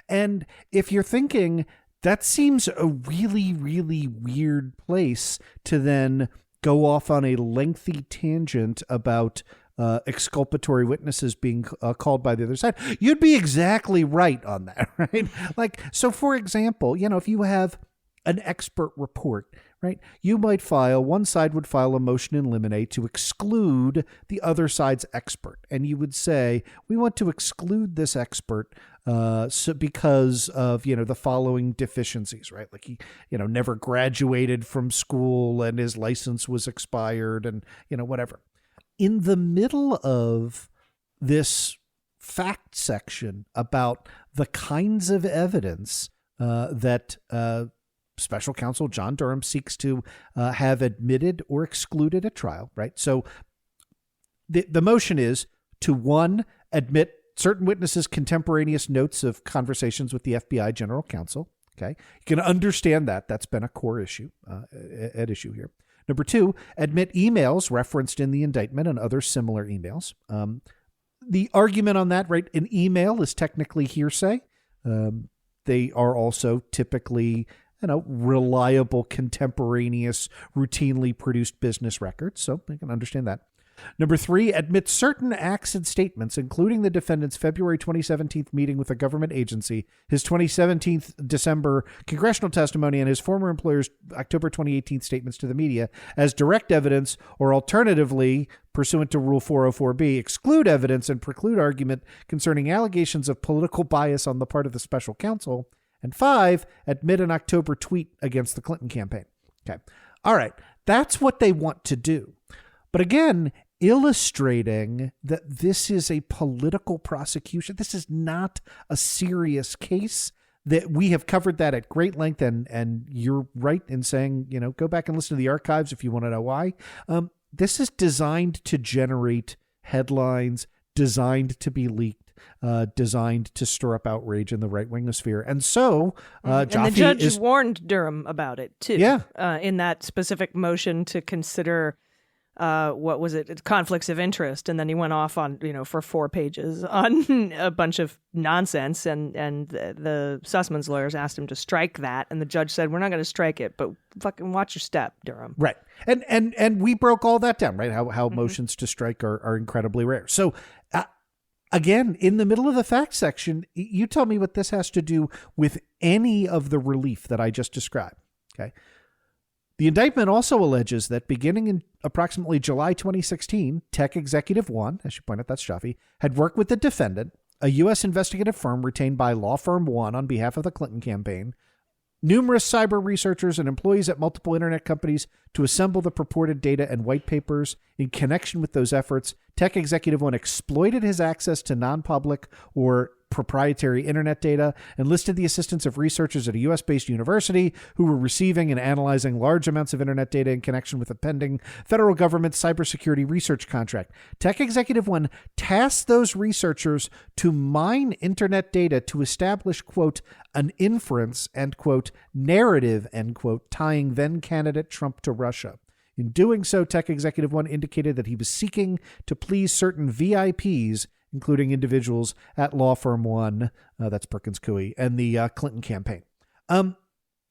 And if you're thinking that seems a really, really weird place to then go off on a lengthy tangent about exculpatory witnesses being called by the other side, you'd be exactly right on that. Right. Like, so for example, if you have an expert report, right, one side would file a motion in limine to exclude the other side's expert. And you would say, we want to exclude this expert because of, the following deficiencies, right? Like he, never graduated from school and his license was expired and, whatever. In the middle of this fact section about the kinds of evidence that Special Counsel John Durham seeks to have admitted or excluded at trial, right? So the motion is to, one, admit certain witnesses' contemporaneous notes of conversations with the FBI General Counsel. Okay. You can understand that. That's been a core issue, at issue here. Number two, admit emails referenced in the indictment and other similar emails. The argument on that, right? An email is technically hearsay. They are also typically, reliable, contemporaneous, routinely produced business records. So I can understand that. Number three, admit certain acts and statements, including the defendant's February 2017 meeting with a government agency, his 2017 December congressional testimony, and his former employer's October 2018 statements to the media as direct evidence, or alternatively, pursuant to Rule 404B, exclude evidence and preclude argument concerning allegations of political bias on the part of the special counsel. And five, admit an October tweet against the Clinton campaign. Okay. All right. That's what they want to do. But again, illustrating that this is a political prosecution. This is not a serious case. That we have covered that at great length, and you're right in saying, go back and listen to the archives if you want to know why. This is designed to generate headlines, designed to be leaked, designed to stir up outrage in the right-wing sphere. And so and the judge warned Durham about it, too. Yeah. In that specific motion to consider what was it? Conflicts of interest. And then he went off on, for 4 pages on a bunch of nonsense. And the Sussman's lawyers asked him to strike that. And the judge said, we're not going to strike it, but fucking watch your step, Durham. Right. And we broke all that down, right? How motions to strike are incredibly rare. So again, in the middle of the fact section, you tell me what this has to do with any of the relief that I just described. Okay. The indictment also alleges that beginning in approximately July 2016, Tech Executive 1, as you point out, that's Joffe, had worked with the defendant, a U.S. investigative firm retained by Law Firm 1 on behalf of the Clinton campaign, numerous cyber researchers and employees at multiple internet companies to assemble the purported data and white papers. In connection with those efforts, Tech Executive 1 exploited his access to non-public or proprietary internet data, enlisted the assistance of researchers at a U.S.-based university who were receiving and analyzing large amounts of internet data in connection with a pending federal government cybersecurity research contract. Tech Executive 1 tasked those researchers to mine internet data to establish, quote, an inference and, quote, narrative, end quote, tying then-candidate Trump to Russia. In doing so, Tech Executive 1 indicated that he was seeking to please certain VIPs, including individuals at Law Firm 1, that's Perkins Coie, and the Clinton campaign.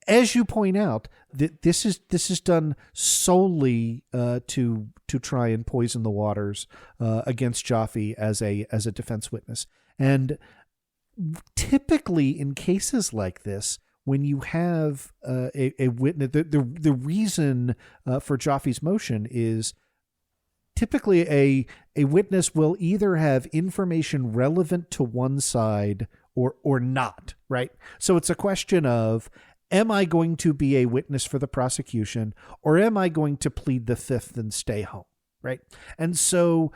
As you point out, this is done solely to try and poison the waters against Joffe as a defense witness. And typically in cases like this, when you have a witness, the reason for Joffe's motion is typically a witness will either have information relevant to one side or not, right? So it's a question of, am I going to be a witness for the prosecution, or am I going to plead the fifth and stay home, right? And so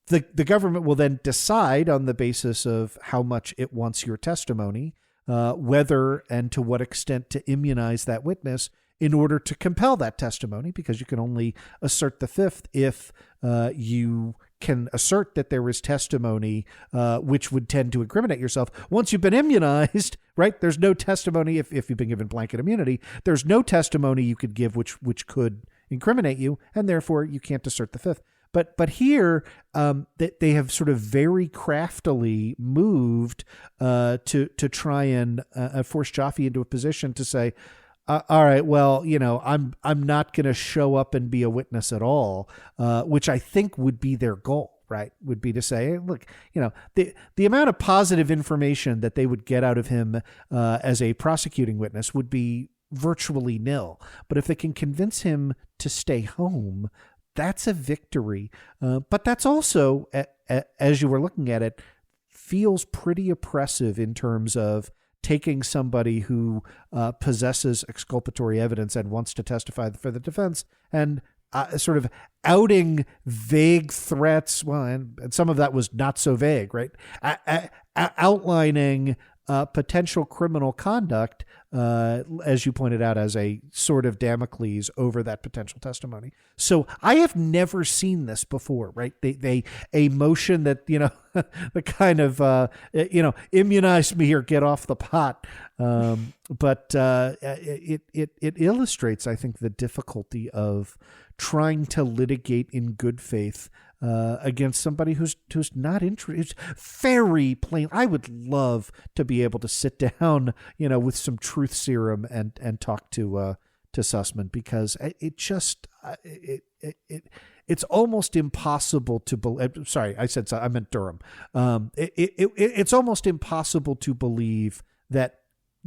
the government will then decide on the basis of how much it wants your testimony, whether and to what extent to immunize that witness in order to compel that testimony, because you can only assert the fifth if you can assert that there is testimony which would tend to incriminate yourself. Once you've been immunized, right, there's no testimony, if you've been given blanket immunity, there's no testimony you could give which could incriminate you, and therefore you can't assert the fifth. But here, they have sort of very craftily moved to try and force Joffe into a position to say, all right, well, I'm not going to show up and be a witness at all, which I think would be their goal, right? Would be to say, hey, look, the amount of positive information that they would get out of him as a prosecuting witness would be virtually nil. But if they can convince him to stay home, that's a victory. But that's also, as you were looking at it, feels pretty oppressive in terms of taking somebody who possesses exculpatory evidence and wants to testify for the defense and sort of outing vague threats. Well, and some of that was not so vague, right? Outlining potential criminal conduct, as you pointed out, as a sword of Damocles over that potential testimony. So I have never seen this before, right? A motion that, the kind of, immunize me or get off the pot. But it illustrates, I think, the difficulty of trying to litigate in good faith against somebody who's not interested. It's very plain. I would love to be able to sit down, with some truth serum and talk to Sussman, because it's almost impossible to believe. Sorry, I meant Durham. It's almost impossible to believe that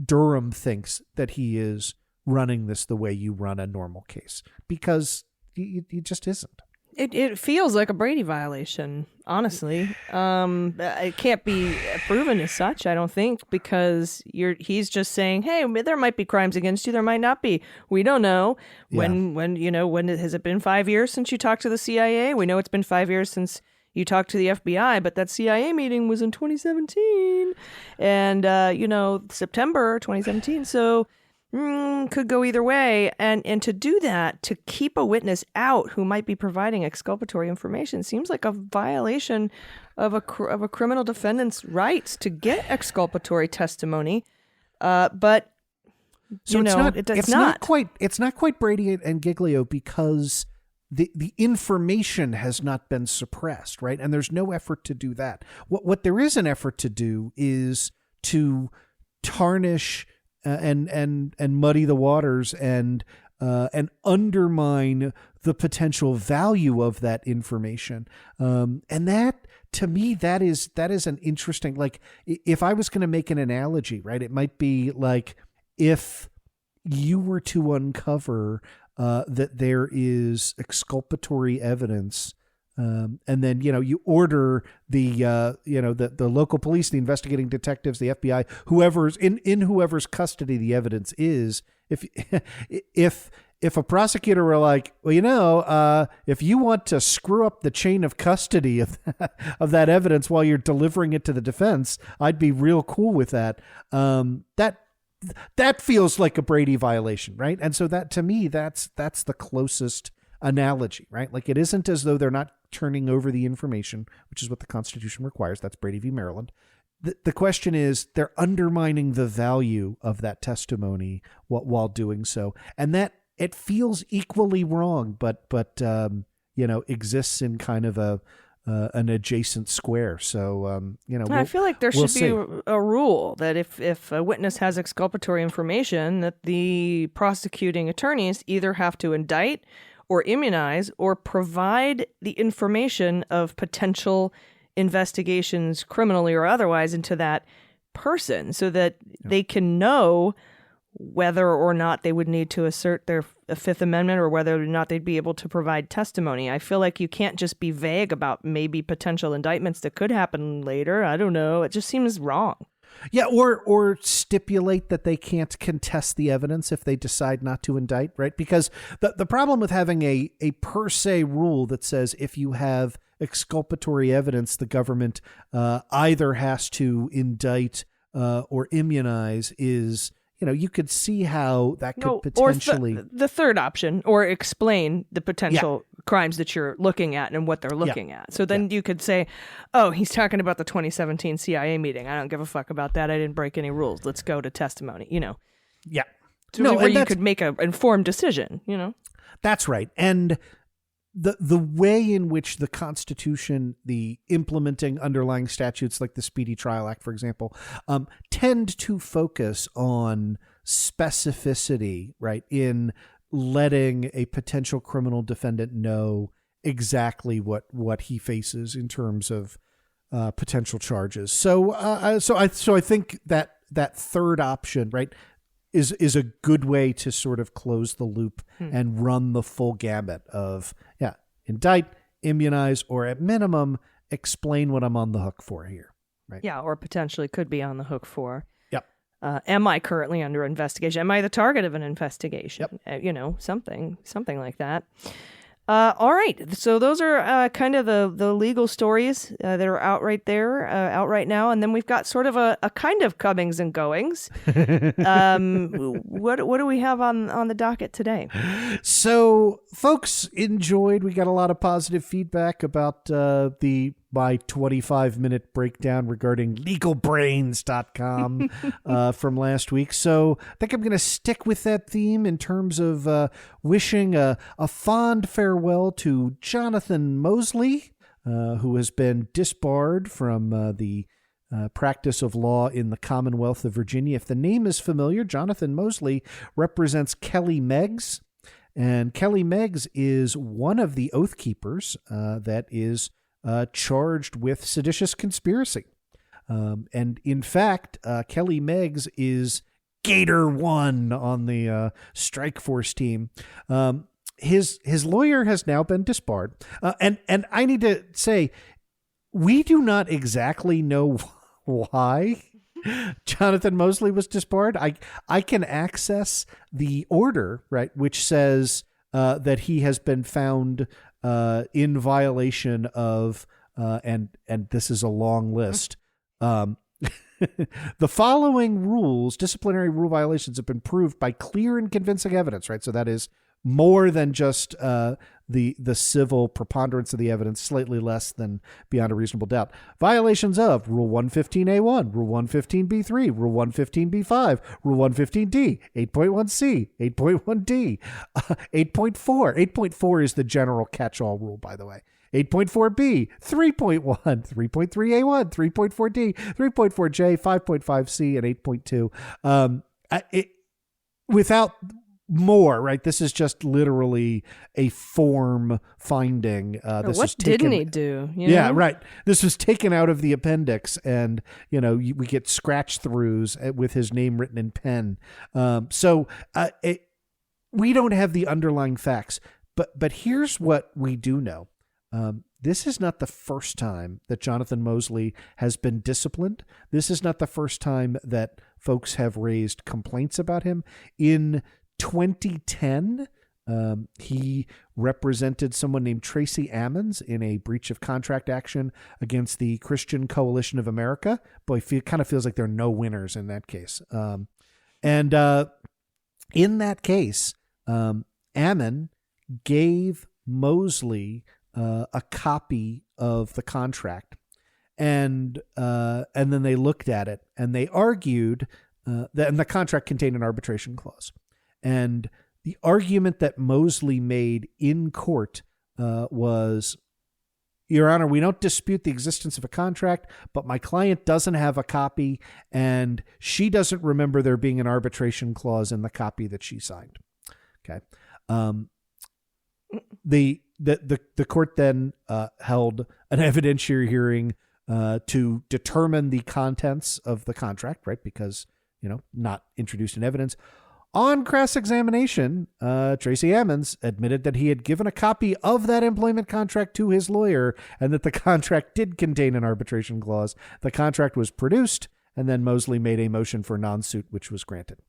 Durham thinks that he is running this the way you run a normal case, because he just isn't. It feels like a Brady violation, honestly. It can't be proven as such, I don't think, because he's just saying, hey, there might be crimes against you, there might not be. We don't know. Yeah. When has it been 5 years since you talked to the CIA? We know it's been 5 years since you talked to the FBI, but that CIA meeting was in 2017 and, September 2017. So could go either way. And to do that, to keep a witness out who might be providing exculpatory information seems like a violation of a criminal defendant's rights to get exculpatory testimony. But so it's not quite Brady and Giglio, because the information has not been suppressed, right? And there's no effort to do that. What there is an effort to do is to tarnish and muddy the waters and undermine the potential value of that information. And that, to me, that is an interesting, like, if I was going to make an analogy, right, it might be like if you were to uncover that there is exculpatory evidence, and then, you order the local police, the investigating detectives, the FBI, whoever's in whoever's custody the evidence is. If a prosecutor were like, well, if you want to screw up the chain of custody of that evidence while you're delivering it to the defense, I'd be real cool with that. That feels like a Brady violation, right? And so that, to me, that's the closest analogy, right? Like, it isn't as though they're not turning over the information, which is what the Constitution requires. That's Brady v. Maryland. The question is, they're undermining the value of that testimony while doing so. And that, it feels equally wrong, but exists in kind of an adjacent square. So, I feel like there should be a rule that if a witness has exculpatory information, that the prosecuting attorneys either have to indict or immunize or provide the information of potential investigations, criminally or otherwise, into that person, so that they can know whether or not they would need to assert their Fifth Amendment or whether or not they'd be able to provide testimony. I feel like you can't just be vague about maybe potential indictments that could happen later. I don't know. It just seems wrong. Yeah, or stipulate that they can't contest the evidence if they decide not to indict, right? Because the problem with having a per se rule that says if you have exculpatory evidence, the government either has to indict or immunize is, you could see how that could potentially... Or the third option, or explain the potential crimes that you're looking at and what they're looking at. So then you could say, oh, he's talking about the 2017 CIA meeting. I don't give a fuck about that. I didn't break any rules. Let's go to testimony, Yeah. So where you could make an informed decision, That's right. And the way in which the Constitution, the implementing underlying statutes like the Speedy Trial Act, for example, tend to focus on specificity, right, in letting a potential criminal defendant know exactly what he faces in terms of potential charges. So I think that third option, right, is a good way to sort of close the loop and run the full gamut of, indict, immunize, or at minimum, explain what I'm on the hook for here. Right. Yeah, or potentially could be on the hook for. Yep. Am I currently under investigation? Am I the target of an investigation? Yep. Something like that. All right. So those are kind of the legal stories that are out right there, out right now. And then we've got sort of a kind of comings and goings. What do we have on the docket today? So folks enjoyed. We got a lot of positive feedback about my 25-minute breakdown regarding legalbrains.com from last week. So I think I'm going to stick with that theme in terms of wishing a fond farewell to Jonathan Mosley, who has been disbarred from the practice of law in the Commonwealth of Virginia. If the name is familiar, Jonathan Mosley represents Kelly Meggs. And Kelly Meggs is one of the Oath Keepers that is charged with seditious conspiracy. And in fact, Kelly Meggs is Gator 1 on the strike force team. His lawyer has now been disbarred. And I need to say, we do not exactly know why Jonathan Mosley was disbarred. I can access the order, right, which says that he has been found in violation of, and this is a long list, the following rules, disciplinary rule violations have been proved by clear and convincing evidence, right? So that is more than just the civil preponderance of the evidence, slightly less than beyond a reasonable doubt. Violations of Rule 115A1, Rule 115B3, Rule 115B5, Rule 115D, 8.1C, 8.1D, 8.4. 8.4 is the general catch-all rule, by the way. 8.4B, 3.1, 3.3A1, 3.4D, 3.4J, 5.5C, and 8.2. Without more, right? This is just literally a form finding. What didn't he do? Yeah, right. This was taken out of the appendix, and we get scratch throughs with his name written in pen. So we don't have the underlying facts, but here's what we do know. This is not the first time that Jonathan Mosley has been disciplined. This is not the first time that folks have raised complaints about him. In 2010, he represented someone named Tracy Ammons in a breach of contract action against the Christian Coalition of America. Boy, it kind of feels like there are no winners in that case. And in that case, Ammon gave Mosley a copy of the contract, and then they looked at it and they argued that, and the contract contained an arbitration clause. And the argument that Mosley made in court was, Your Honor, we don't dispute the existence of a contract, but my client doesn't have a copy, and she doesn't remember there being an arbitration clause in the copy that she signed. Okay. The court then held an evidentiary hearing to determine the contents of the contract, right? Because, not introduced in evidence. On cross-examination, Tracy Ammons admitted that he had given a copy of that employment contract to his lawyer and that the contract did contain an arbitration clause. The contract was produced, and then Mosley made a motion for non-suit, which was granted.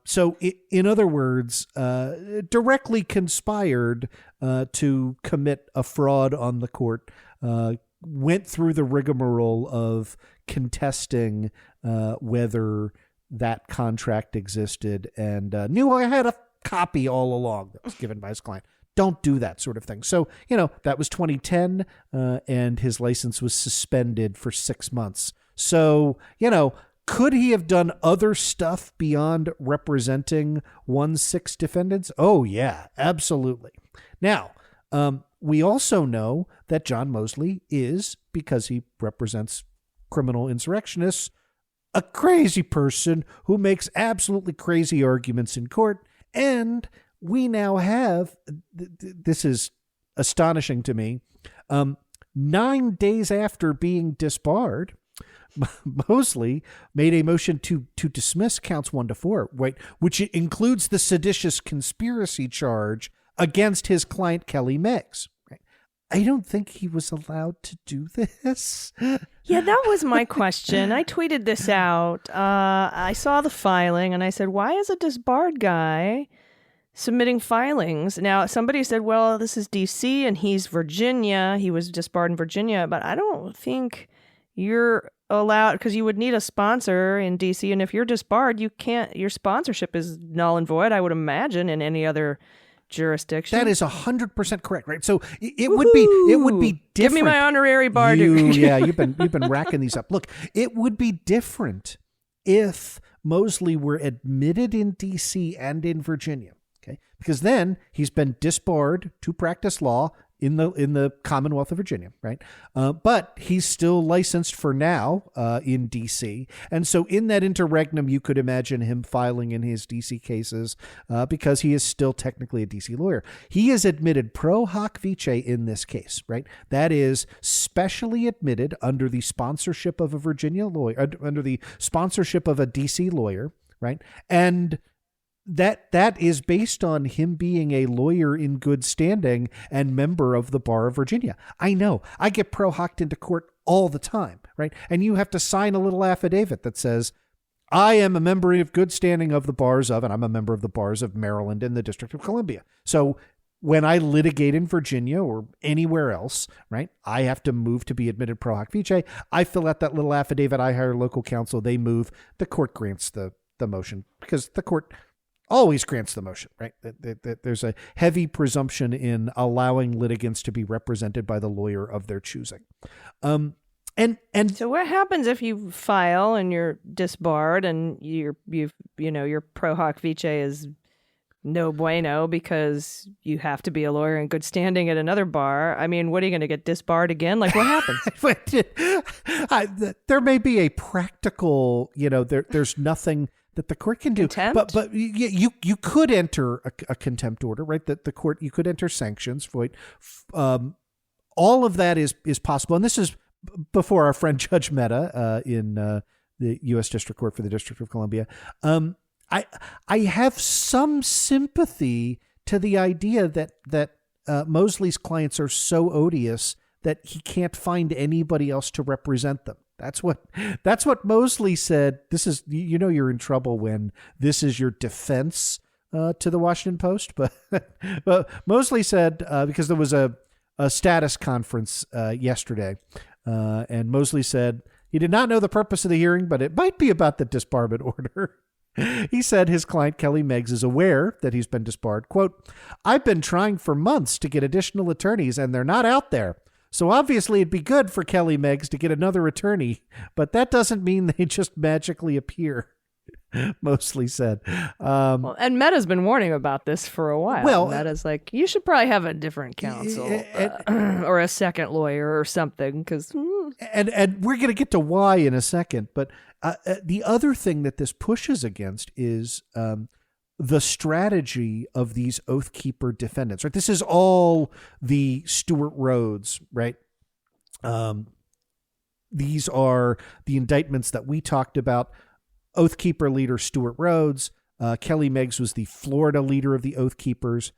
So in other words, directly conspired to commit a fraud on the court, went through the rigmarole of contesting whether that contract existed and knew I had a copy all along that was given by his client. Don't do that sort of thing. So, that was 2010 and his license was suspended for 6 months. So, could he have done other stuff beyond representing 1-6 defendants? Oh, yeah, absolutely. Now, we also know that John Mosley is, because he represents criminal insurrectionists, a crazy person who makes absolutely crazy arguments in court. And we now have, this is astonishing to me, 9 days after being disbarred, Mosley made a motion to dismiss counts 1 to 4, right, which includes the seditious conspiracy charge against his client, Kelly Meggs. I don't think he was allowed to do this. Yeah, that was my question. I tweeted this out. I saw the filing and I said, why is a disbarred guy submitting filings? Now, somebody said, well, this is D.C. and he's Virginia. He was disbarred in Virginia, but I don't think you're allowed, because you would need a sponsor in D.C. And if you're disbarred, you can't, your sponsorship is null and void, I would imagine, in any other jurisdiction. That is 100% correct, right? So it would be different. Give me my honorary bar. Yeah, you've been racking these up. Look, it would be different if Mosley were admitted in D.C. and in Virginia, okay? Because then he's been disbarred to practice law in the Commonwealth of Virginia, right? But he's still licensed for now in D.C. And so in that interregnum, you could imagine him filing in his D.C. cases because he is still technically a D.C. lawyer. He is admitted pro hoc vice in this case, right? That is specially admitted under the sponsorship of a Virginia lawyer, under the sponsorship of a D.C. lawyer, right? And that is based on him being a lawyer in good standing and member of the Bar of Virginia. I know. I get pro hocked into court all the time, right? And you have to sign a little affidavit that says, I am a member of good standing of the bars of, and I'm a member of the bars of Maryland and the District of Columbia. So when I litigate in Virginia or anywhere else, right, I have to move to be admitted pro hoc vice. I fill out that little affidavit. I hire local counsel. They move. The court grants the motion because the court always grants the motion, right? There's a heavy presumption in allowing litigants to be represented by the lawyer of their choosing. And so what happens if you file and you're disbarred and your pro hoc vice is no bueno because you have to be a lawyer in good standing at another bar? I mean, what are you going to get disbarred again? Like, what happens? There may be a practical, there's nothing that the court can do. Contempt? But you could enter a contempt order, right? That the court, you could enter sanctions for it. All of that is possible. And this is before our friend Judge Mehta in the U.S. District Court for the District of Columbia. I have some sympathy to the idea that Mosley's clients are so odious that he can't find anybody else to represent them. That's what Mosley said. This is, you're in trouble when this is your defense to the Washington Post. But Mosley said, because there was a status conference yesterday, and Mosley said he did not know the purpose of the hearing, but it might be about the disbarment order. He said his client, Kelly Meggs, is aware that he's been disbarred. Quote, I've been trying for months to get additional attorneys, and they're not out there. So obviously it'd be good for Kelly Meggs to get another attorney, but that doesn't mean they just magically appear, Mosley said. And Meta's been warning about this for a while. Well, Meta's like, you should probably have a different counsel or a second lawyer or something. And we're going to get to why in a second. But the other thing that this pushes against is the strategy of these Oath Keeper defendants, right? This is all the Stewart Rhodes, right? These are the indictments that we talked about. Oath Keeper leader Stewart Rhodes, Kelly Meggs was the Florida leader of the Oath Keepers.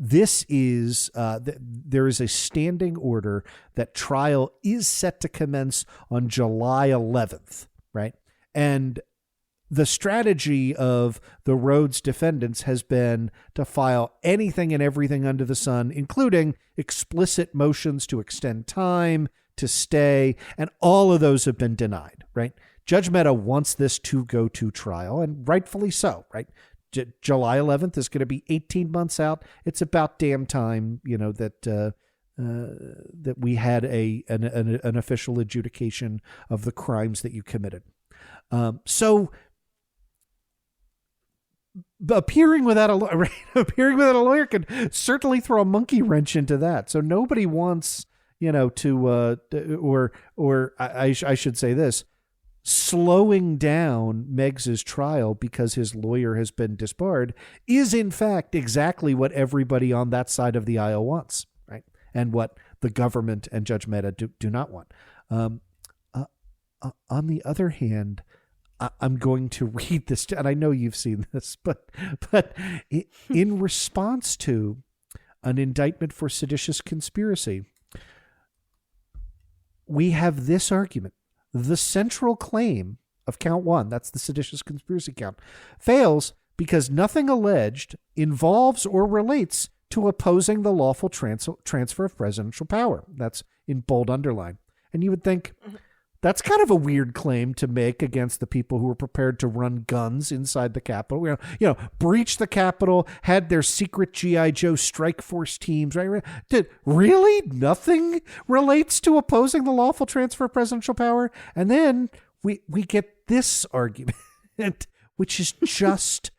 This is there is a standing order that trial is set to commence on July 11th, right? And the strategy of the Rhodes defendants has been to file anything and everything under the sun, including explicit motions to extend time, to stay, and all of those have been denied, right? Judge Mehta wants this to go to trial, and rightfully so, right? July 11th is going to be 18 months out. It's about damn time, that we had an official adjudication of the crimes that you committed. So appearing without a lawyer could certainly throw a monkey wrench into that. So nobody wants, I should say this, slowing down Meggs's trial because his lawyer has been disbarred is in fact exactly what everybody on that side of the aisle wants, right? And what the government and Judge Mehta do not want. On the other hand, I'm going to read this, and I know you've seen this, but in response to an indictment for seditious conspiracy, we have this argument. The central claim of count 1, that's the seditious conspiracy count, fails because nothing alleged involves or relates to opposing the lawful transfer of presidential power. That's in bold underline. And you would think that's kind of a weird claim to make against the people who were prepared to run guns inside the Capitol, breach the Capitol, had their secret G.I. Joe strike force teams, right? Really nothing relates to opposing the lawful transfer of presidential power? And then we get this argument, which is just,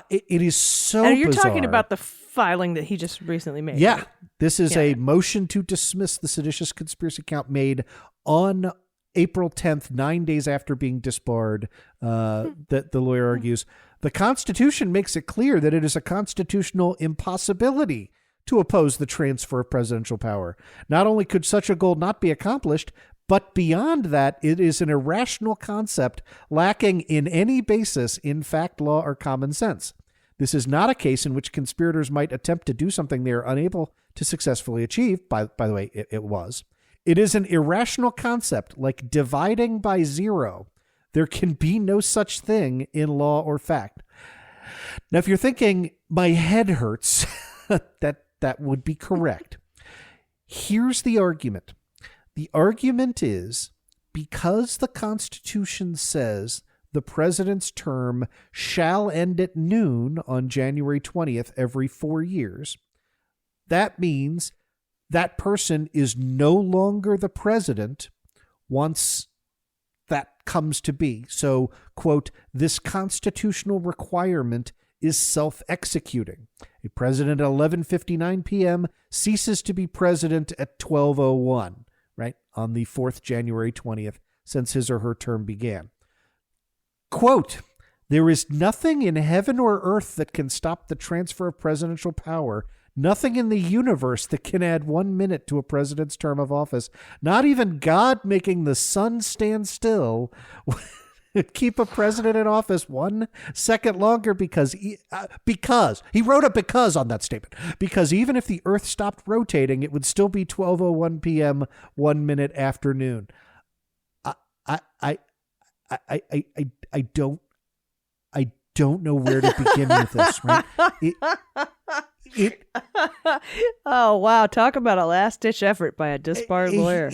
it is so And you're bizarre. talking about the filing that he just recently made. Yeah. Right? This is a motion to dismiss the seditious conspiracy count made on April 10th, 9 days after being disbarred, that the lawyer argues, the Constitution makes it clear that it is a constitutional impossibility to oppose the transfer of presidential power. Not only could such a goal not be accomplished, but beyond that, it is an irrational concept lacking in any basis in fact, law, or common sense. This is not a case in which conspirators might attempt to do something they are unable to successfully achieve. By the way, it was. It is an irrational concept, like dividing by zero. There can be no such thing in law or fact. Now, if you're thinking, my head hurts, that would be correct. Here's the argument. The argument is, because the Constitution says the president's term shall end at noon on January 20th every 4 years, that means that person is no longer the president once that comes to be. So, quote, this constitutional requirement is self-executing. A president at 11:59 p.m. ceases to be president at 12:01, right, on the 4th January 20th, since his or her term began. Quote, there is nothing in heaven or earth that can stop the transfer of presidential power. Nothing in the universe that can add 1 minute to a president's term of office. Not even God making the sun stand still keep a president in office 1 second longer because he wrote a because on that statement. Because even if the earth stopped rotating, it would still be 12:01 p.m. 1 minute after noon. I don't know where to begin with this, right? Oh, wow. Talk about a last-ditch effort by a disbarred lawyer.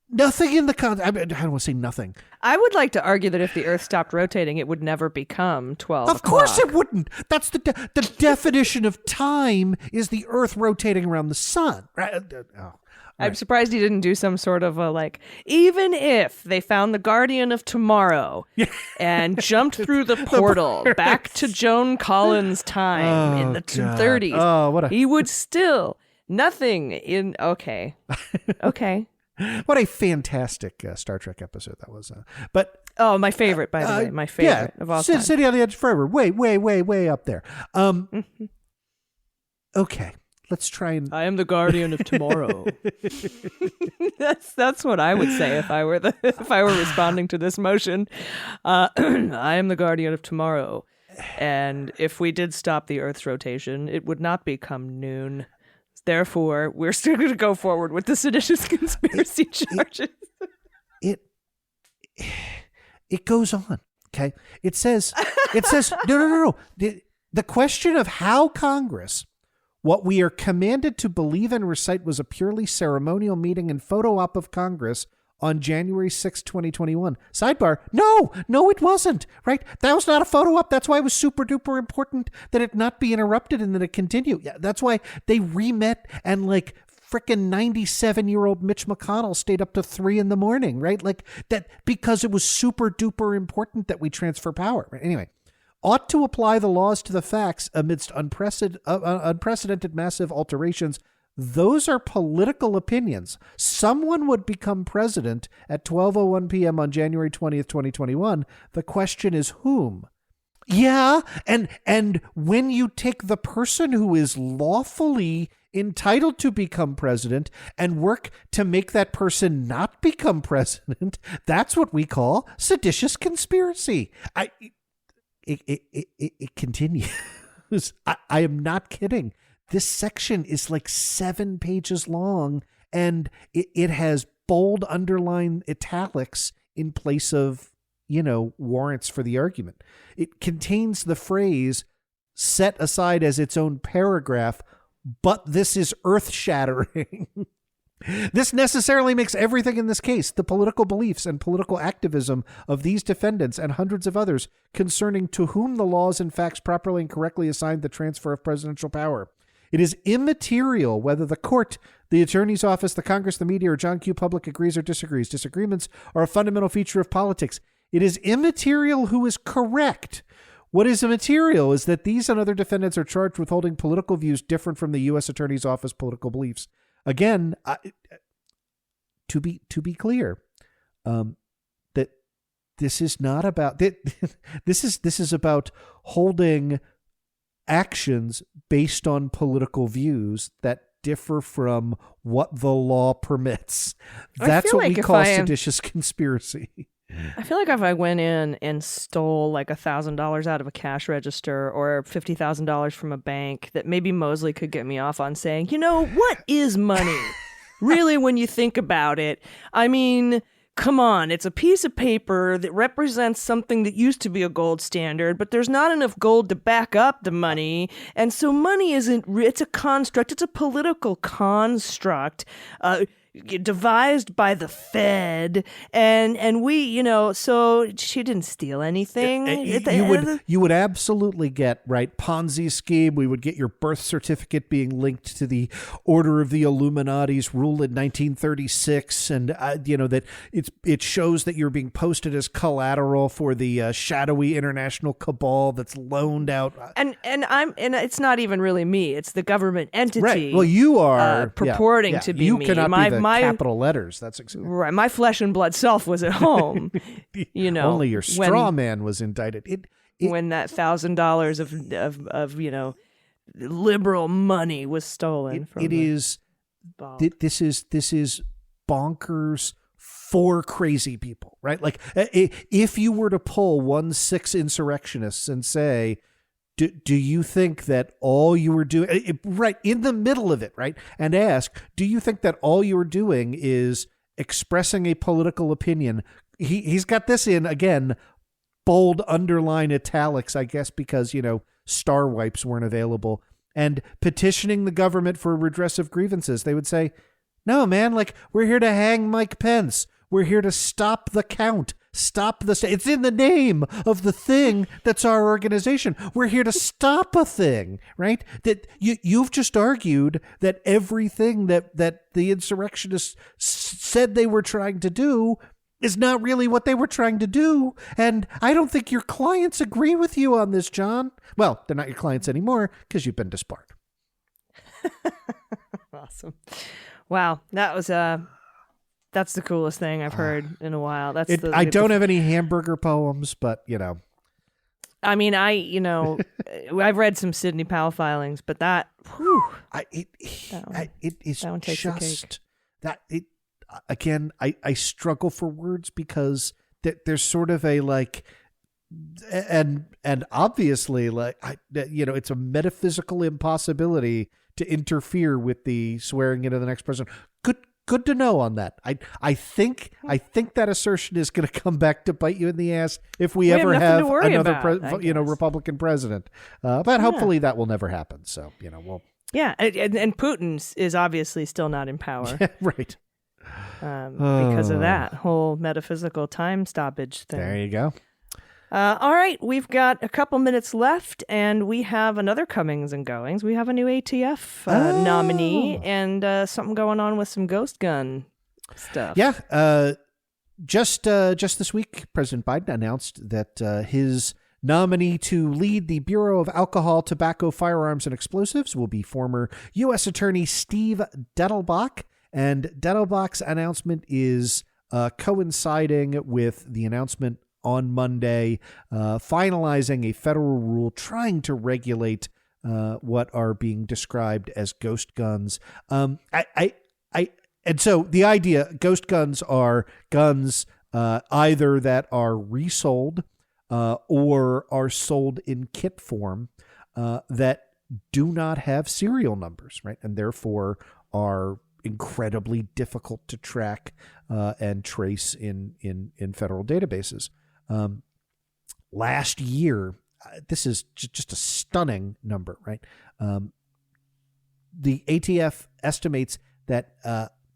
Nothing in the I don't want to say nothing. I would like to argue that if the Earth stopped rotating, it would never become 12 Of course it wouldn't. That's the definition of time is the Earth rotating around the sun. Right? I'm surprised he didn't do some sort of even if they found the Guardian of Tomorrow and jumped through the portal back to Joan Collins' time in the 30s, he would still, nothing in, okay. What a fantastic Star Trek episode that was. My favorite, by the way, my favorite of all time. City on the Edge Forever, way up there. Okay, let's try and... I am the guardian of tomorrow. That's what I would say if I were responding to this motion. I am the guardian of tomorrow. And if we did stop the Earth's rotation, it would not become noon. Therefore, we're still going to go forward with the seditious conspiracy charges. It goes on. Okay. It says no. The question of how Congress, what we are commanded to believe and recite, was a purely ceremonial meeting and photo op of Congress on January 6, 2021. Sidebar, no, it wasn't, right? That was not a photo op. That's why it was super duper important that it not be interrupted and that it continue. Yeah, that's why they re-met and like frickin' 97-year-old Mitch McConnell stayed up to 3 a.m, right? Like that, because it was super duper important that we transfer power. Right? Anyway, ought to apply the laws to the facts amidst unprecedented massive alterations. Those are political opinions. Someone would become president at 12:01 p.m. on January 20th, 2021. The question is whom? Yeah, and when you take the person who is lawfully entitled to become president and work to make that person not become president, that's what we call seditious conspiracy. It continues. I am not kidding. This section is like 7 pages long, and it has bold underline italics in place of, warrants for the argument. It contains the phrase set aside as its own paragraph, but this is earth-shattering. This necessarily makes everything in this case, the political beliefs and political activism of these defendants and hundreds of others concerning to whom the laws and facts properly and correctly assign the transfer of presidential power. It is immaterial whether the court, the attorney's office, the Congress, the media, or John Q. Public agrees or disagrees. Disagreements are a fundamental feature of politics. It is immaterial who is correct. What is immaterial is that these and other defendants are charged with holding political views different from the U.S. Attorney's Office political beliefs. Again, to be clear, that this is not about this is about holding actions based on political views that differ from what the law permits. That's what we call seditious conspiracy. I feel like if I went in and stole like $1,000 out of a cash register or $50,000 from a bank, that maybe Mosley could get me off on saying, what is money? Really, when you think about it, I mean, come on, it's a piece of paper that represents something that used to be a gold standard, but there's not enough gold to back up the money. And so money it's a construct, it's a political construct, devised by the Fed, and we, so she didn't steal anything. You would absolutely get, right, Ponzi scheme. We would get your birth certificate being linked to the Order of the Illuminati's rule in 1936, and that it shows that you're being posted as collateral for the shadowy international cabal that's loaned out. And it's not even really me; it's the government entity. Right. Well, you are purporting to be you me. Cannot be the capital letters. That's exactly right. My flesh and blood self was at home. Only your straw man was indicted. When that $1,000 of liberal money was stolen from this is bonkers for crazy people, right? Like if you were to pull 1-6 insurrectionists and say, do you think that all you were doing, right in the middle of it, right? And ask, do you think that all you were doing is expressing a political opinion? He's got this in, again, bold underline italics, I guess, because, star wipes weren't available, and petitioning the government for redress of grievances. They would say, no, man, like, we're here to hang Mike Pence. We're here to stop the count. Stop the state. It's in the name of the thing that's our organization. We're here to stop a thing, right? That you've just argued that everything that the insurrectionists said they were trying to do is not really what they were trying to do. And I don't think your clients agree with you on this, John. Well, they're not your clients anymore because you've been disbarred. Awesome. Wow. That was that's the coolest thing I've heard in a while. I don't have any hamburger poems, but I mean, I've read some Sidney Powell filings, but that Whew. It is that one takes the cake. just that it again. I struggle for words because there's sort of a like, and obviously like it's a metaphysical impossibility to interfere with the swearing into the next president. Good to know on that. I think that assertion is going to come back to bite you in the ass if we ever have another Republican president. But hopefully that will never happen. So we'll. Yeah, and Putin is obviously still not in power, right? Because of that whole metaphysical time stoppage thing. There you go. All right, we've got a couple minutes left, and we have another comings and goings. We have a new ATF nominee, and something going on with some ghost gun stuff. Yeah, just this week, President Biden announced that his nominee to lead the Bureau of Alcohol, Tobacco, Firearms, and Explosives will be former U.S. Attorney Steve Dettelbach, and Dettelbach's announcement is coinciding with the announcement on Monday, finalizing a federal rule trying to regulate what are being described as ghost guns. And so the idea, ghost guns are guns either that are resold or are sold in kit form that do not have serial numbers, right? And therefore are incredibly difficult to track and trace in federal databases. Last year, this is just a stunning number, right? The ATF estimates that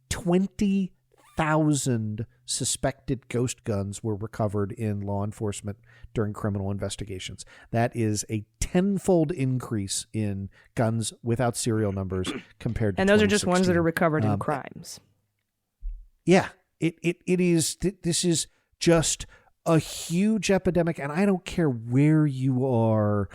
20,000 suspected ghost guns were recovered in law enforcement during criminal investigations. That is a tenfold increase in guns without serial numbers compared to 2016. And those are just ones that are recovered in crimes. Yeah, it is. This is just a huge epidemic, and I don't care where you are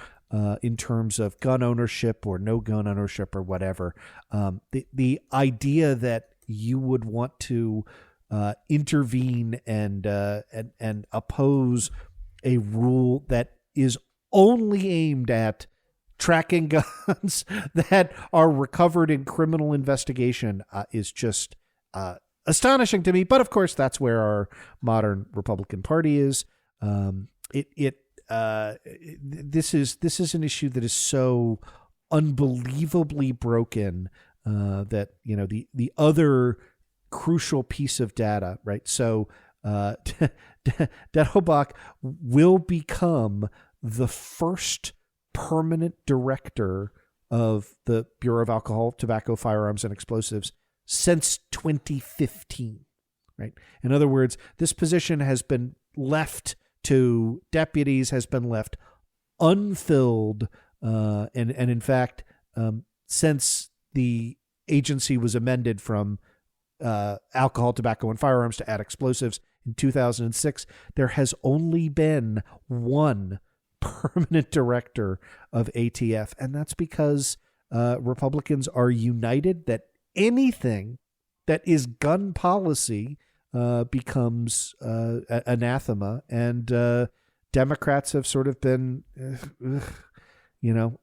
in terms of gun ownership or no gun ownership or whatever. The idea that you would want to intervene and oppose a rule that is only aimed at tracking guns that are recovered in criminal investigation is just astonishing to me. But of course, that's where our modern Republican Party is. This is an issue that is so unbelievably broken that the other crucial piece of data, right? So Dettelbach will become the first permanent director of the Bureau of Alcohol, Tobacco, Firearms, and Explosives since 2015, right? In other words, this position has been left to deputies, has been left unfilled, and in fact, since the agency was amended from alcohol, tobacco, and firearms to add explosives in 2006, there has only been one permanent director of ATF, and that's because Republicans are united that anything that is gun policy becomes anathema, and Democrats have sort of been,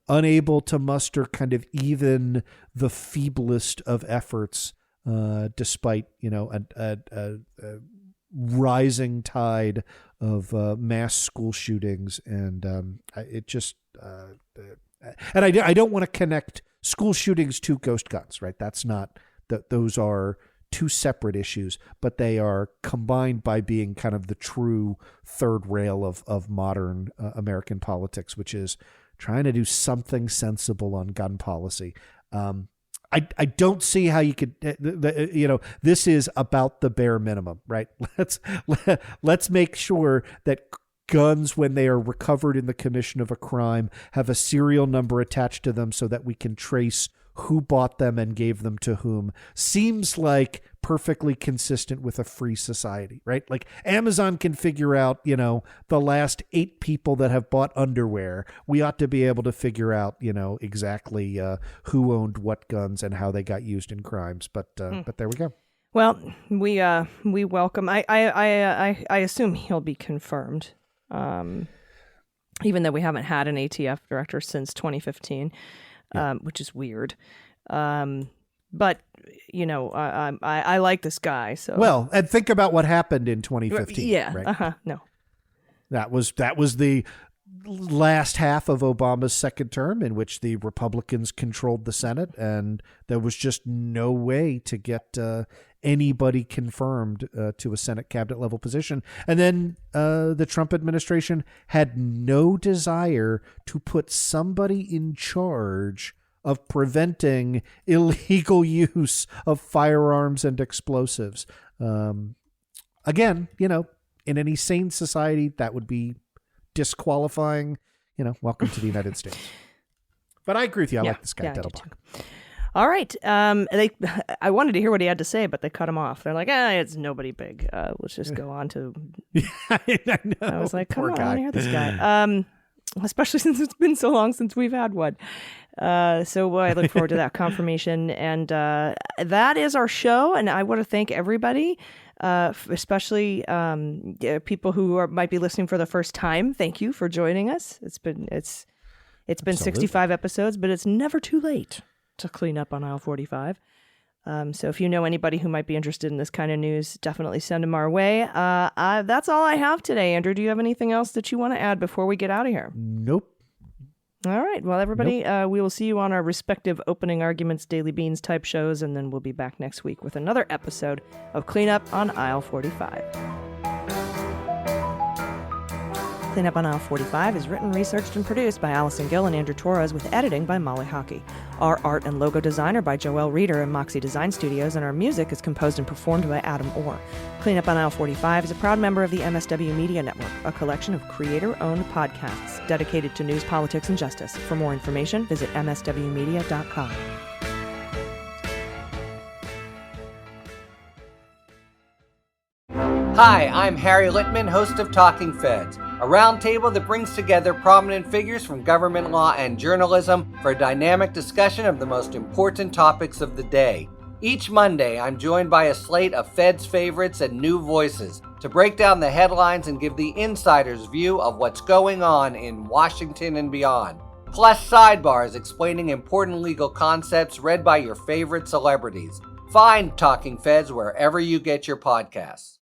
unable to muster kind of even the feeblest of efforts, despite a rising tide of mass school shootings, and it just and I don't want to connect school shootings to ghost guns, right? That's not that; those are two separate issues, but they are combined by being kind of the true third rail of modern American politics, which is trying to do something sensible on gun policy. I don't see how you could, this is about the bare minimum, right? Let's make sure that guns, when they are recovered in the commission of a crime, have a serial number attached to them so that we can trace who bought them and gave them to whom. Seems like perfectly consistent with a free society, right? Like Amazon can figure out, the last 8 people that have bought underwear. We ought to be able to figure out, exactly who owned what guns and how they got used in crimes. But there we go. Well, we welcome. I assume he'll be confirmed, even though we haven't had an ATF director since 2015. which is weird. But, you know, I like this guy. So Well, and think about what happened in 2015. yeah, Right? No. That was the last half of Obama's second term, in which the Republicans controlled the Senate, and there was just no way to get anybody confirmed to a Senate cabinet level position. And then the Trump administration had no desire to put somebody in charge of preventing illegal use of firearms and explosives. Again, you know, in any sane society, that would be disqualifying. You know, welcome to the United States. But I agree with you. I like this guy, I do Dettelbach. too. All right. I wanted to hear what he had to say, but they cut him off. They're like, it's nobody big. Let's just go on to. I know. I was like, come Poor on, guy. I want to hear this guy. Especially since it's been so long since we've had one. So I look forward to that confirmation. And that is our show. And I want to thank everybody, especially people who might be listening for the first time. Thank you for joining us. It's been Absolutely. 65 episodes, but it's never too late to clean up on aisle 45. So if you know anybody who might be interested in this kind of news, definitely send them our way. That's all I have today. Andrew, do you have anything else that you want to add before we get out of here? Nope. All right. Well, everybody, we will see you on our respective opening arguments, Daily Beans type shows, and then we'll be back next week with another episode of Cleanup on Aisle 45. Cleanup on Aisle 45 is written, researched, and produced by Allison Gill and Andrew Torrez, with editing by Molly Hockey. Our art and logo design are by Joelle Reeder and Moxie Design Studios, and our music is composed and performed by Adam Orr. Cleanup on Aisle 45 is a proud member of the MSW Media Network, a collection of creator-owned podcasts dedicated to news, politics, and justice. For more information, visit mswmedia.com. Hi, I'm Harry Littman, host of Talking Feds, a roundtable that brings together prominent figures from government law and journalism for a dynamic discussion of the most important topics of the day. Each Monday, I'm joined by a slate of Feds favorites and new voices to break down the headlines and give the insider's view of what's going on in Washington and beyond. Plus sidebars explaining important legal concepts read by your favorite celebrities. Find Talking Feds wherever you get your podcasts.